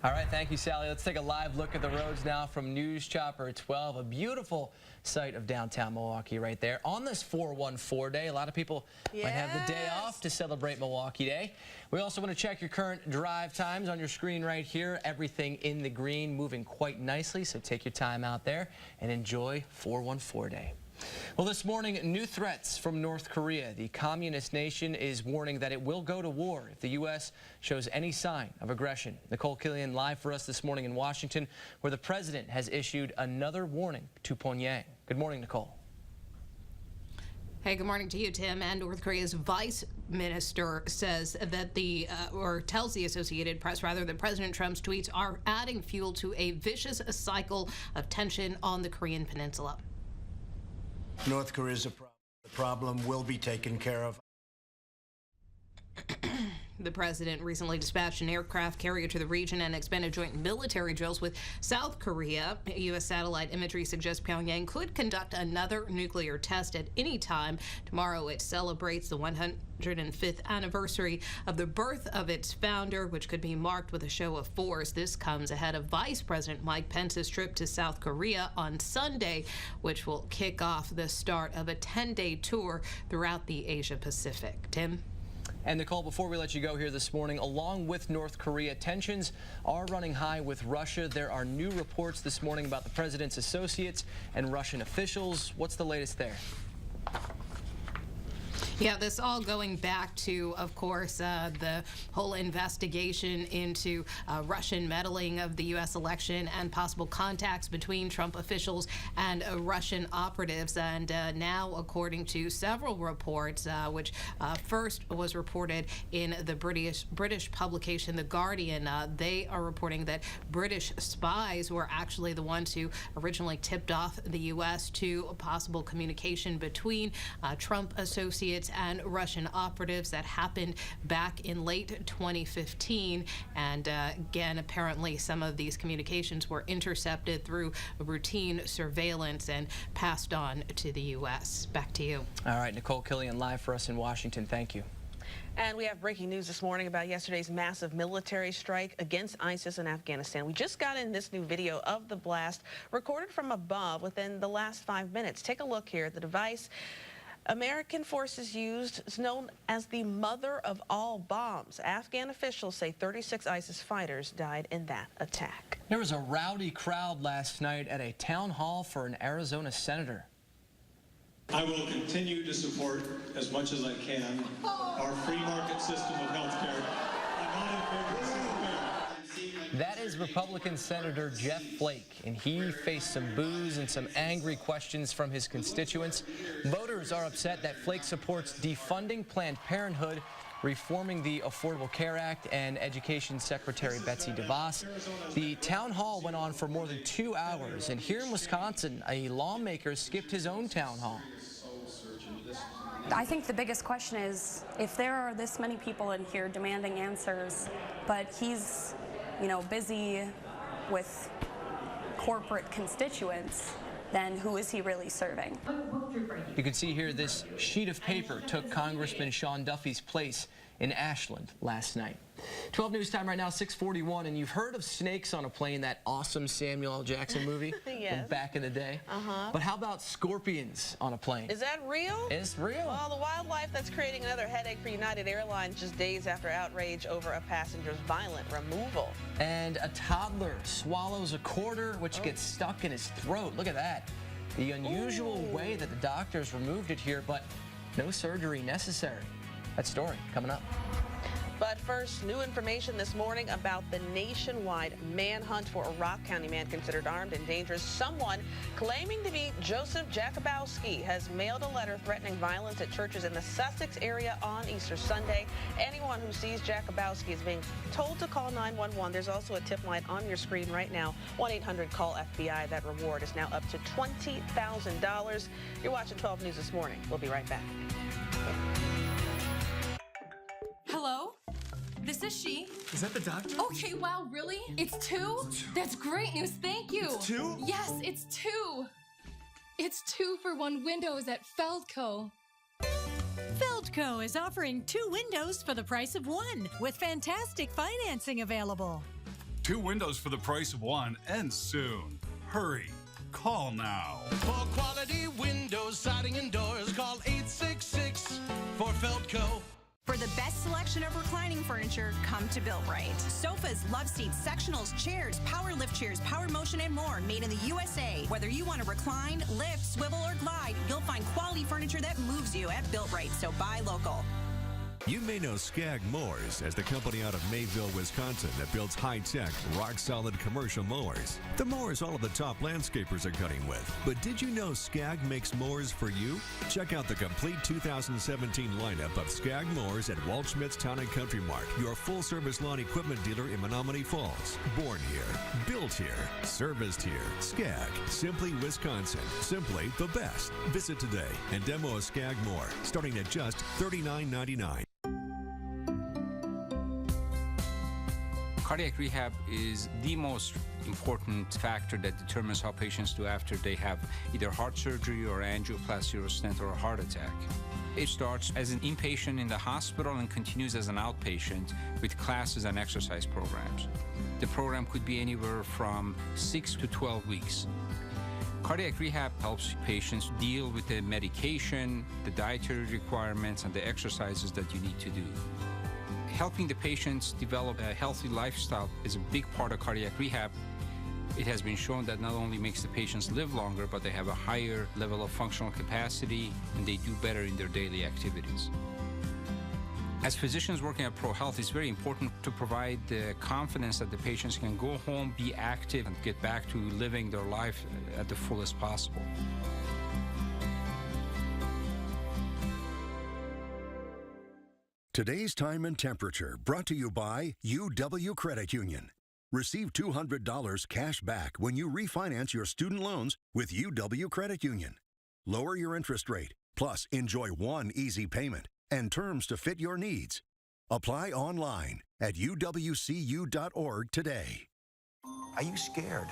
All right, thank you, Sally. Let's take a live look at the roads now from News Chopper 12. A beautiful sight of downtown Milwaukee right there. On this 414 day, a lot of people might have the day off to celebrate Milwaukee Day. We also want to check your current drive times on your screen right here. Everything in the green, moving quite nicely, so take your time out there and enjoy 414 day. Well, this morning, new threats from North Korea. The communist nation is warning that it will go to war if the U.S. shows any sign of aggression. Nicole Killian live for us this morning in Washington, where the president has issued another warning to Pyongyang. Good morning, Nicole.
Hey, good morning to you, Tim. And North Korea's vice minister says that or tells the Associated Press, rather, that President Trump's tweets are adding fuel to a vicious cycle of tension on the Korean peninsula.
North Korea is a problem. The problem will be taken care of.
The president recently dispatched an aircraft carrier to the region and expanded joint military drills with South Korea. U.S. satellite imagery suggests Pyongyang could conduct another nuclear test at any time. Tomorrow it celebrates the 105th anniversary of the birth of its founder, which could be marked with a show of force. This comes ahead of Vice President Mike Pence's trip to South Korea on Sunday, which will kick off the start of a 10-day tour throughout the Asia Pacific. Tim?
And Nicole, before we let you go here this morning, along with North Korea, tensions are running high with Russia. There are new reports this morning about the president's associates and Russian officials. What's the latest there?
Yeah, this all going back to, of course, the whole investigation into Russian meddling of the U.S. election and possible contacts between Trump officials and Russian operatives. And now, according to several reports, which first was reported in the British publication The Guardian, they are reporting that British spies were actually the ones who originally tipped off the U.S. to a possible communication between Trump associates and Russian operatives that happened back in late 2015. And again, apparently some of these communications were intercepted through routine surveillance and passed on to the U.S. Back to you.
All right, Nicole Killian live for us in Washington. Thank you.
And we have breaking news this morning about yesterday's massive military strike against ISIS in Afghanistan. We just got in this new video of the blast recorded from above within the last 5 minutes. Take a look here at the device American forces used is known as the mother of all bombs. Afghan officials say 36 ISIS fighters died in that attack.
There was a rowdy crowd last night at a town hall for an Arizona senator.
I will continue to support as much as I can our free market system of health care. I'm not in favor of single payer.
That is Republican Senator Jeff Flake, and he faced some boos and some angry questions from his constituents. Voters are upset that Flake supports defunding Planned Parenthood, reforming the Affordable Care Act, and Education Secretary Betsy DeVos. The town hall went on for more than 2 hours, and here in Wisconsin, a lawmaker skipped his own town hall.
I think the biggest question is, if there are this many people in here demanding answers, but he's, busy with corporate constituents, then who is he really serving?
You can see here this sheet of paper took Congressman Sean Duffy's place in Ashland last night. 12 news time right now, 6:41, and you've heard of Snakes on a Plane, that awesome Samuel L. Jackson movie
Yes.
from back in the day. But how about scorpions on a plane?
Is that real?
It's real.
Well, the wildlife that's creating another headache for United Airlines just days after outrage over a passenger's violent removal.
And a toddler swallows a quarter, which gets stuck in his throat. Look at that. The unusual way that the doctors removed it here, but no surgery necessary. That story coming up.
But first, new information this morning about the nationwide manhunt for a Rock County man considered armed and dangerous. Someone claiming to be Joseph Jakubowski has mailed a letter threatening violence at churches in the Sussex area on Easter Sunday. Anyone who sees Jakubowski is being told to call 911. There's also a tip line on your screen right now, 1-800-CALL-FBI. That reward is now up to $20,000. You're watching 12 News this morning. We'll be right back.
Hello? This is she.
Is that the doctor?
Okay, wow, really? It's two? That's great news, thank you.
It's two?
Yes, it's two. It's 2 for 1 windows at Feldco.
Feldco is offering 2 windows for the price of 1 with fantastic financing available.
2 windows for the price of 1 ends soon. Hurry. Call now.
For quality windows, siding, and doors, call 866 for Feldco.
For the best selection of reclining furniture, come to Built Right. Sofas, love seats, sectionals, chairs, power lift chairs, power motion, and more made in the USA. Whether you want to recline, lift, swivel, or glide, you'll find quality furniture that moves you at Built Right, so buy local.
You may know Skag Mowers as the company out of Mayville, Wisconsin that builds high-tech, rock-solid commercial mowers. The mowers all of the top landscapers are cutting with. But did you know Skag makes mowers for you? Check out the complete 2017 lineup of Skag Mowers at Waldschmidt's Town & Country Mart, your full-service lawn equipment dealer in Menominee Falls. Born here, built here, serviced here. Skag, simply Wisconsin, simply the best. Visit today and demo a Skag mower, starting at just $39.99.
Cardiac rehab is the most important factor that determines how patients do after they have either heart surgery or angioplasty or stent or a heart attack. It starts as an inpatient in the hospital and continues as an outpatient with classes and exercise programs. The program could be anywhere from 6 to 12 weeks. Cardiac rehab helps patients deal with the medication, the dietary requirements, and the exercises that you need to do. Helping the patients develop a healthy lifestyle is a big part of cardiac rehab. It has been shown that not only makes the patients live longer, but they have a higher level of functional capacity and they do better in their daily activities. As physicians working at ProHealth, it's very important to provide the confidence that the patients can go home, be active, and get back to living their life at the fullest possible.
Today's Time and Temperature brought to you by UW Credit Union. Receive $200 cash back when you refinance your student loans with UW Credit Union. Lower your interest rate, plus enjoy 1 easy payment and terms to fit your needs. Apply online at uwcu.org today.
Are you scared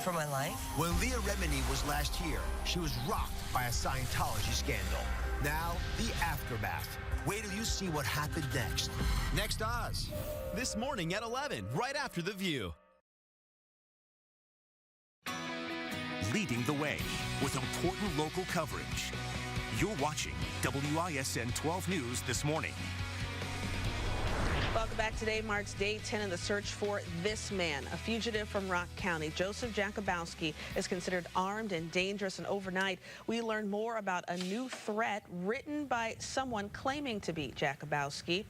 for my life? When Leah Remini was last here, she was rocked by a Scientology scandal. Now, the aftermath. Wait till you see what happened next. Next Oz.
This morning at 11, right after The View.
Leading the way with important local coverage. You're watching WISN 12 News this morning.
Welcome back. Today marks day 10 in the search for this man, a fugitive from Rock County. Joseph Jakubowski is considered armed and dangerous, and overnight we learned more about a new threat written by someone claiming to be Jakubowski.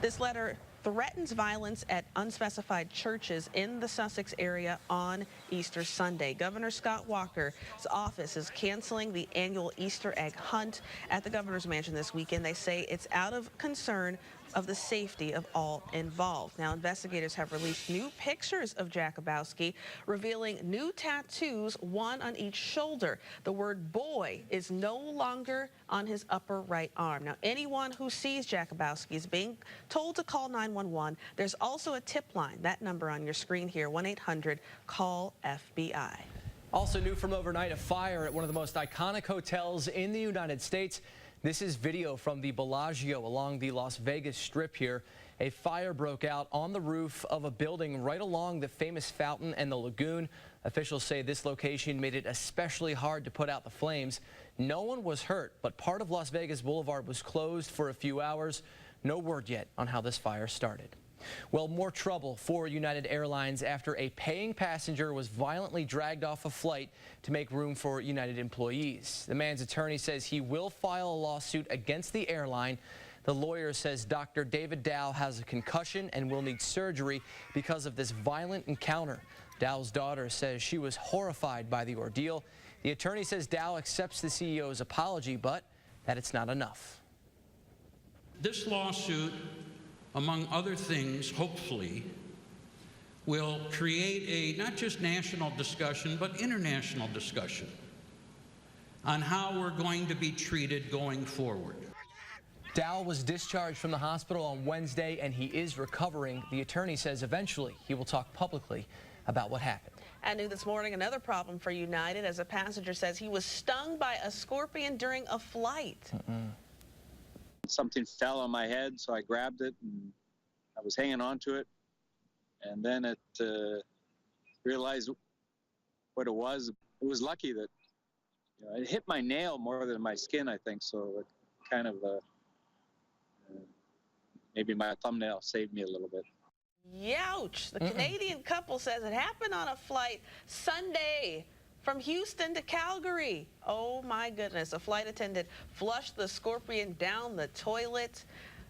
This letter threatens violence at unspecified churches in the Sussex area on Easter Sunday. Governor Scott Walker's office is canceling the annual Easter egg hunt at the governor's mansion this weekend. They say it's out of concern of the safety of all involved. Now, investigators have released new pictures of Jakubowski, revealing new tattoos, 1 on each shoulder. The word boy is no longer on his upper right arm. Now, anyone who sees Jakubowski is being told to call 911. There's also a tip line, that number on your screen here, 1-800-CALL-FBI.
Also new from overnight, a fire at one of the most iconic hotels in the United States. This is video from the Bellagio along the Las Vegas Strip here. A fire broke out on the roof of a building right along the famous fountain and the lagoon. Officials say this location made it especially hard to put out the flames. No one was hurt, but part of Las Vegas Boulevard was closed for a few hours. No word yet on how this fire started. Well, more trouble for United Airlines after a paying passenger was violently dragged off a flight to make room for United employees. The man's attorney says he will file a lawsuit against the airline. The lawyer says Dr. David Dow has a concussion and will need surgery because of this violent encounter. Dow's daughter says she was horrified by the ordeal. The attorney says Dow accepts the CEO's apology, but that it's not enough.
This lawsuit, among other things, hopefully, will create a not just national discussion, but international discussion on how we're going to be treated going forward.
Dow was discharged from the hospital on Wednesday, and he is recovering. The attorney says eventually he will talk publicly about what happened.
At noon this morning, another problem for United as a passenger says he was stung by a scorpion during a flight.
Something fell on my head, so I grabbed it and I was hanging on to it. And then it realized what it was. It was lucky that it hit my nail more than my skin, I think. So it kind of maybe my thumbnail saved me a little bit.
Youch! The Canadian couple says it happened on a flight Sunday from Houston to Calgary. Oh my goodness, a flight attendant flushed the scorpion down the toilet.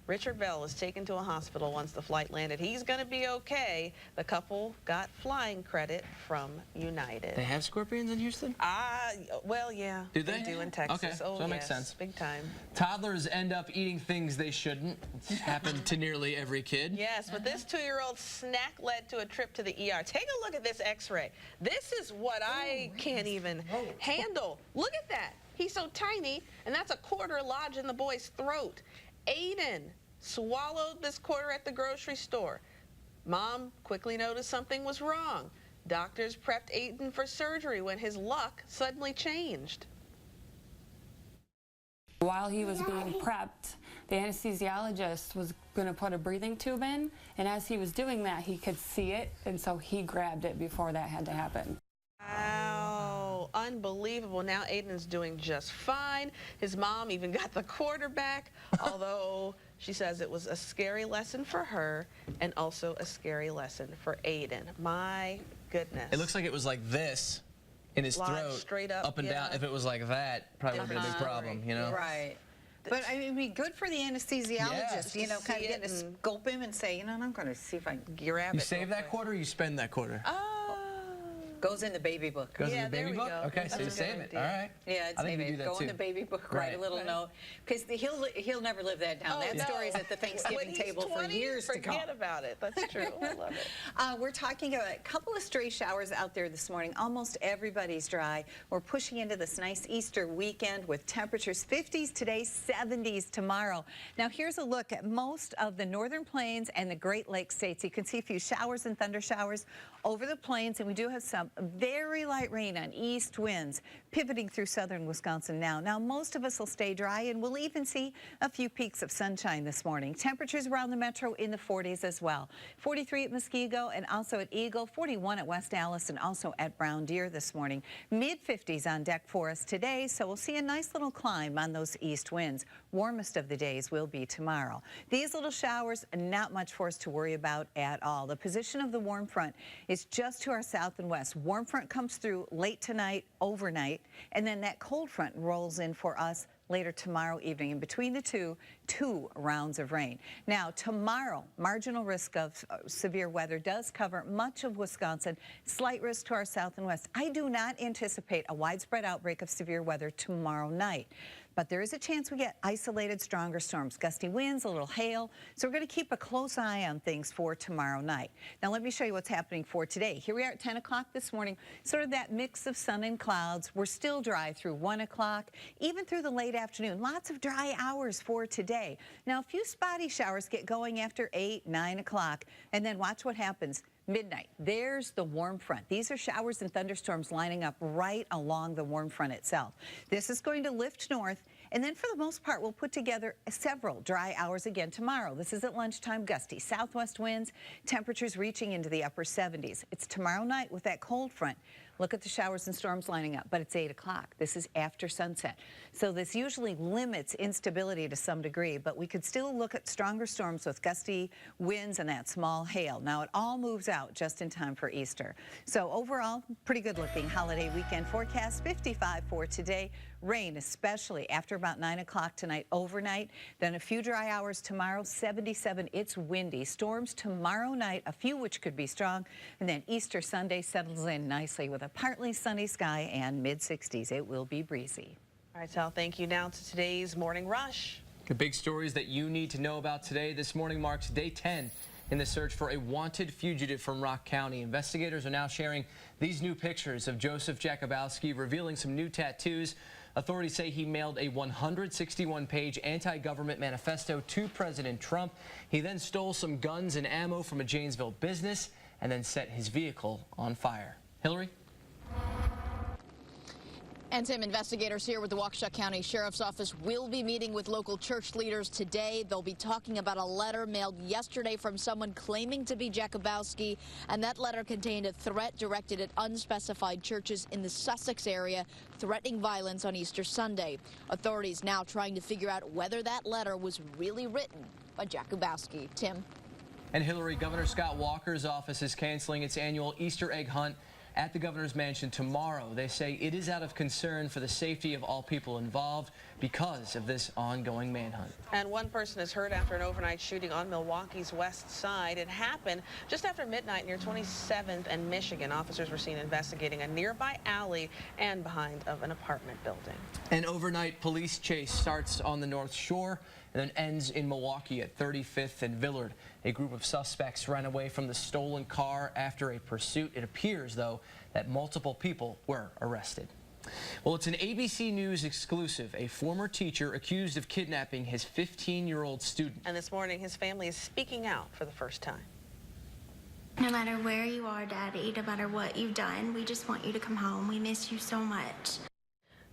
Richard Bell was taken to a hospital once the flight landed. He's going to be okay. The couple got flying credit from United.
They have scorpions in Houston?
Well, yeah.
Do they?
do in Texas.
Okay,
oh,
so that
yes,
makes sense.
Big time.
Toddlers end up eating things they shouldn't. It's happened to nearly every kid.
Yes, but this 2-year-old snack led to a trip to the ER. Take a look at this x-ray. This is what I can't even handle. Look at that. He's so tiny, and that's a quarter lodged in the boy's throat. Aiden swallowed this quarter at the grocery store. Mom quickly noticed something was wrong. Doctors prepped Aiden for surgery when his luck suddenly changed.
While he was being prepped, the anesthesiologist was going to put a breathing tube in, and as he was doing that, he could see it, and so he grabbed it before that had to happen.
Wow, unbelievable. Now Aiden's doing just fine. His mom even got the quarterback, although she says it was a scary lesson for her and also a scary lesson for Aiden. My goodness.
It looks like it was like this in his throat,
straight up
and down. If it was like that, probably would have been a big problem, you know?
Right. But I mean, good for the anesthesiologist, you know, kind of getting to scope him and say, you know, I'm going to see if I can grab it.
You save that quarter or you spend that quarter?
Goes in the baby book.
Goes in the baby book? Okay, so you save it. All right.
Yeah, it's maybe go in the baby book, write a little note, because he'll never live that down. That story's at the Thanksgiving table for years to come.
Forget about it. That's true. I love it.
We're talking about a couple of stray showers out there this morning. Almost everybody's dry. We're pushing into this nice Easter weekend with temperatures 50s today, 70s tomorrow. Now here's a look at most of the northern plains and the Great Lakes states. You can see a few showers and thunder showers over the plains, and we do have some very light rain on east winds pivoting through southern Wisconsin now. Now, most of us will stay dry, and we'll even see a few peaks of sunshine this morning. Temperatures around the metro in the 40s as well. 43 at Muskego and also at Eagle, 41 at West Allis and also at Brown Deer this morning. Mid-50s on deck for us today, so we'll see a nice little climb on those east winds. Warmest of the days will be tomorrow. These little showers, not much for us to worry about at all. The position of the warm front is just to our south and west. Warm front comes through late tonight, overnight, and then that cold front rolls in for us later tomorrow evening. And between the two rounds of rain. Now, tomorrow, marginal risk of severe weather does cover much of Wisconsin. Slight risk to our south and west. I do not anticipate a widespread outbreak of severe weather tomorrow night. But there is a chance we get isolated stronger storms, gusty winds, a little hail. So we're going to keep a close eye on things for tomorrow night. Now let me show you what's happening for today. Here we are at 10 o'clock this morning, sort of that mix of sun and clouds. We're still dry through 1 o'clock, even through the late afternoon. Lots of dry hours for today. Now a few spotty showers get going after 8, 9 o'clock, and then watch what happens. Midnight, there's the warm front. These are showers and thunderstorms lining up right along the warm front itself. This is going to lift north, and then for the most part, we'll put together several dry hours again tomorrow. This is at lunchtime, gusty southwest winds, temperatures reaching into the upper 70s. It's tomorrow night with that cold front Look at the showers and storms lining up, but it's 8 o'clock. This is after sunset. So this usually limits instability to some degree, but we could still look at stronger storms with gusty winds and that small hail. Now, it all moves out just in time for Easter. So overall, pretty good looking holiday weekend forecast. 55 for today. Rain, especially after about 9 o'clock tonight overnight. Then a few dry hours tomorrow, 77. It's windy. Storms tomorrow night, a few which could be strong. And then Easter Sunday settles in nicely with a partly sunny sky and mid-60s. It will be breezy.
All right, Sal, thank you. Now to today's Morning Rush.
The big stories that you need to know about today. This morning marks day 10 in the search for a wanted fugitive from Rock County. Investigators are now sharing these new pictures of Joseph Jakubowski, revealing some new tattoos. Authorities say he mailed a 161-page anti-government manifesto to President Trump. He then stole some guns and ammo from a Janesville business and then set his vehicle on fire. Hillary?
And Tim, investigators here with the Waukesha County Sheriff's Office will be meeting with local church leaders today. They'll be talking about a letter mailed yesterday from someone claiming to be Jakubowski, and that letter contained a threat directed at unspecified churches in the Sussex area, threatening violence on Easter Sunday. Authorities now trying to figure out whether that letter was really written by Jakubowski. Tim?
And Hillary, Governor Scott Walker's office is canceling its annual Easter egg hunt at the governor's mansion tomorrow. They say it is out of concern for the safety of all people involved because of this ongoing manhunt.
And one person is hurt after an overnight shooting on Milwaukee's west side. It happened just after midnight near 27th and Michigan. Officers were seen investigating a nearby alley and behind of an apartment building.
An overnight police chase starts on the North Shore and then ends in Milwaukee at 35th and Villard. A group of suspects ran away from the stolen car after a pursuit. It appears, though, that multiple people were arrested. Well, it's an ABC News exclusive. A former teacher accused of kidnapping his 15-year-old student.
And this morning, his family is speaking out for the first time.
No matter where you are, Daddy, no matter what you've done, we just want you to come home. We miss you so much.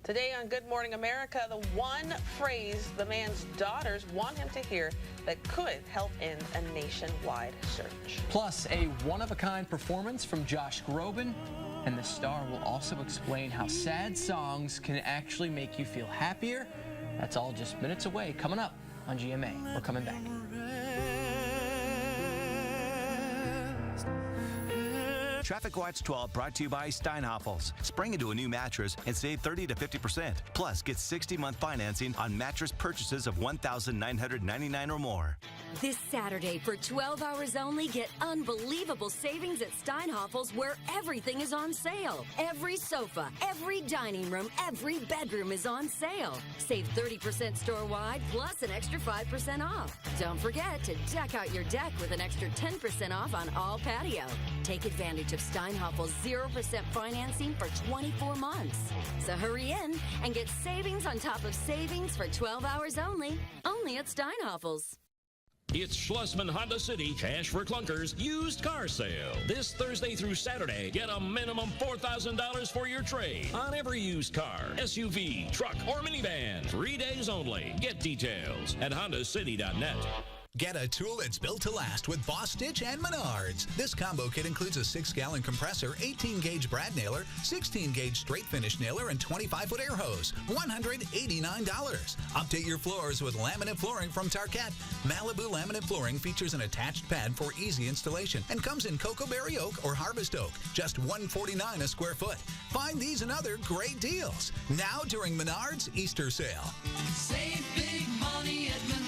Today on Good Morning America, the one phrase the man's daughters want him to hear that could help end a nationwide search.
Plus, a one-of-a-kind performance from Josh Groban, and the star will also explain how sad songs can actually make you feel happier. That's all just minutes away. Coming up on GMA. We're coming back.
Traffic Watch 12 brought to you by Steinhoffels. Spring into a new mattress and save 30 to 50%. Plus, get 60-month financing on mattress purchases of $1,999 or more.
This Saturday, for 12 hours only, get unbelievable savings at Steinhoffels, where everything is on sale. Every sofa, every dining room, every bedroom is on sale. Save 30% store-wide, plus an extra 5% off. Don't forget to deck out your deck with an extra 10% off on all patio. Take advantage of Steinhoffels 0% financing for 24 months. So hurry in and get savings on top of savings for 12 hours only at Steinhoffels.
It's Schlussman Honda City Cash for Clunkers used car sale. This Thursday through Saturday, get a minimum $4,000 for your trade on every used car, SUV, truck, or minivan. 3 days only. Get details at HondaCity.net.
Get a tool that's built to last with Boss Stitch and Menards. This combo kit includes a 6-gallon compressor, 18-gauge brad nailer, 16-gauge straight finish nailer, and 25-foot air hose. $189. Update your floors with laminate flooring from Tarkett. Malibu laminate flooring features an attached pad for easy installation and comes in Cocoa Berry Oak or Harvest Oak. Just $149 a square foot. Find these and other great deals now during Menards Easter sale.
Save big money at Menards.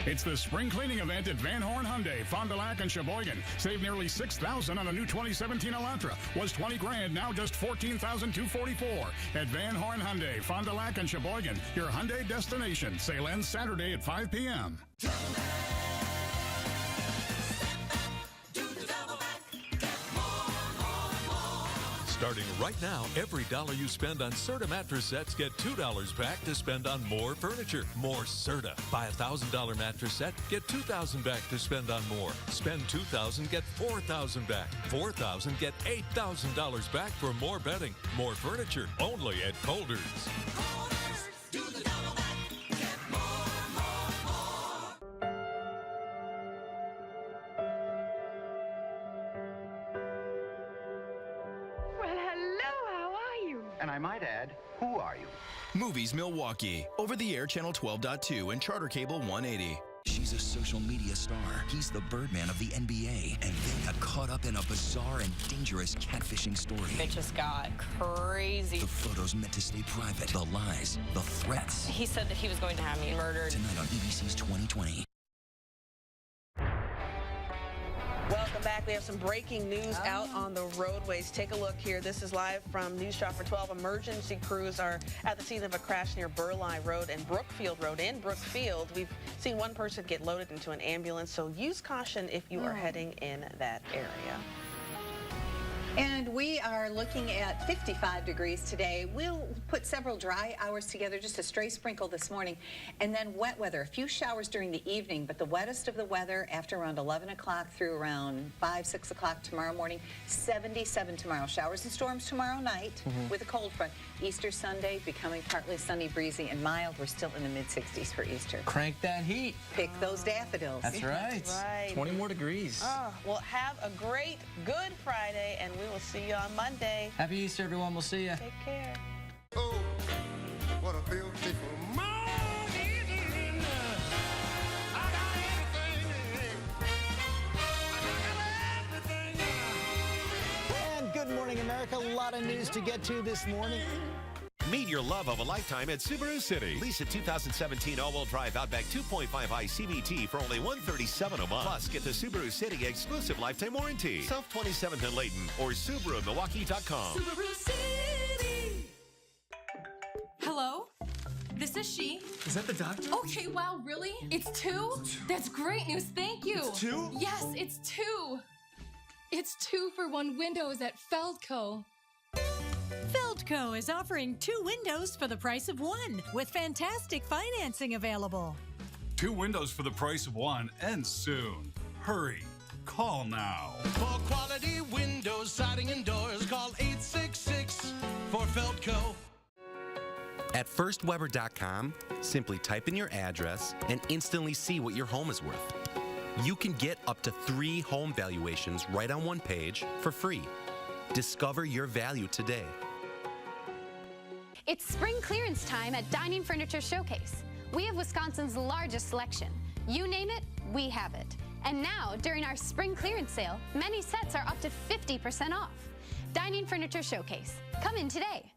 It's the spring cleaning event at Van Horn Hyundai, Fond du Lac, and Sheboygan. Save nearly $6,000 on a new 2017 Elantra. Was $20 grand, now just $14,244. At Van Horn Hyundai, Fond du Lac, and Sheboygan, your Hyundai destination. Sale ends Saturday at 5 p.m.
Starting right now, every dollar you spend on Serta mattress sets, get $2 back to spend on more furniture. More Serta. Buy a $1,000 mattress set, get $2,000 back to spend on more. Spend $2,000, get $4,000 back. $4,000, get $8,000 back for more bedding. More furniture, only at Colders.
And I might add, who are you?
Movies Milwaukee, over the air channel 12.2 and charter cable 180.
She's a social media star. He's the Birdman of the NBA, and they got caught up in a bizarre and dangerous catfishing story.
It just got crazy.
The photos meant to stay private. The lies, the threats.
He said that he was going to have me murdered.
Tonight on ABC's 2020.
Welcome back. We have some breaking news out on the roadways. Take a look here. This is live from News Shop for 12. Emergency crews are at the scene of a crash near Burleigh Road and Brookfield Road. In Brookfield, we've seen one person get loaded into an ambulance, so use caution if you are heading in that area.
And we are looking at 55 degrees today. We'll put several dry hours together, just a stray sprinkle this morning, and then wet weather. A few showers during the evening, but the wettest of the weather after around 11 o'clock through around 5, 6 o'clock tomorrow morning. 77 tomorrow. Showers and storms tomorrow night with a cold front. Easter Sunday becoming partly sunny, breezy, and mild. We're still in the mid-60s for Easter.
Crank that heat.
Pick those daffodils.
That's right.
That's right.
20 more degrees.
Oh, well, have a great Good Friday, and we will see you on Monday.
Happy Easter, everyone. We'll see you.
Take care.
Oh, what a beautiful morning. I got everything.
And good morning, America. A lot of news to get to this morning.
Meet your love of a lifetime at Subaru City. Lease a 2017 all-wheel drive Outback 2.5i CVT for only $137 a month. Plus, get the Subaru City exclusive lifetime warranty. South 27th and Layton or SubaruMilwaukee.com.
Subaru City. Hello? This is she.
Is that the doctor?
Okay, wow, really? It's two? That's great news, thank you.
It's two?
Yes, it's two. It's 2 for 1 windows at Feldco.
Feldco is offering 2 windows for the price of 1 with fantastic financing available.
2 windows for the price of 1 ends soon. Hurry. Call now.
For quality windows, siding, and doors, call 866 for Feldco.
At firstweber.com, simply type in your address and instantly see what your home is worth. You can get up to 3 home valuations right on one page for free. Discover your value today.
It's spring clearance time at Dining Furniture Showcase. We have Wisconsin's largest selection. You name it, we have it. And now, during our spring clearance sale, many sets are up to 50% off. Dining Furniture Showcase. Come in today.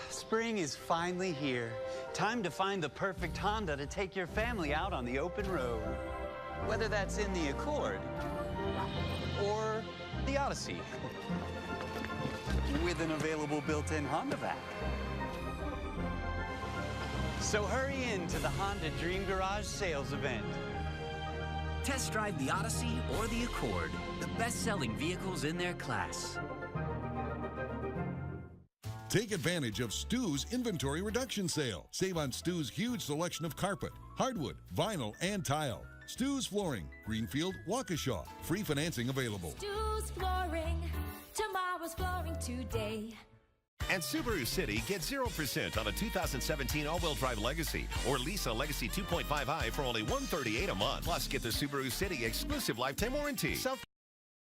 Spring is finally here. Time to find the perfect Honda to take your family out on the open road. Whether that's in the Accord or the Odyssey with an available built-in Honda vac. So hurry in to the Honda Dream Garage sales event.
Test drive the Odyssey or the Accord, the best-selling vehicles in their class.
Take advantage of Stu's inventory reduction sale. Save on Stu's huge selection of carpet, hardwood, vinyl, and tile. Stu's Flooring, Greenfield, Waukesha. Free financing available.
Stu's Flooring, tomorrow's flooring today.
At Subaru City, get 0% on a 2017 all-wheel drive Legacy or lease a Legacy 2.5i for only $138 a month. Plus, get the Subaru City exclusive lifetime warranty.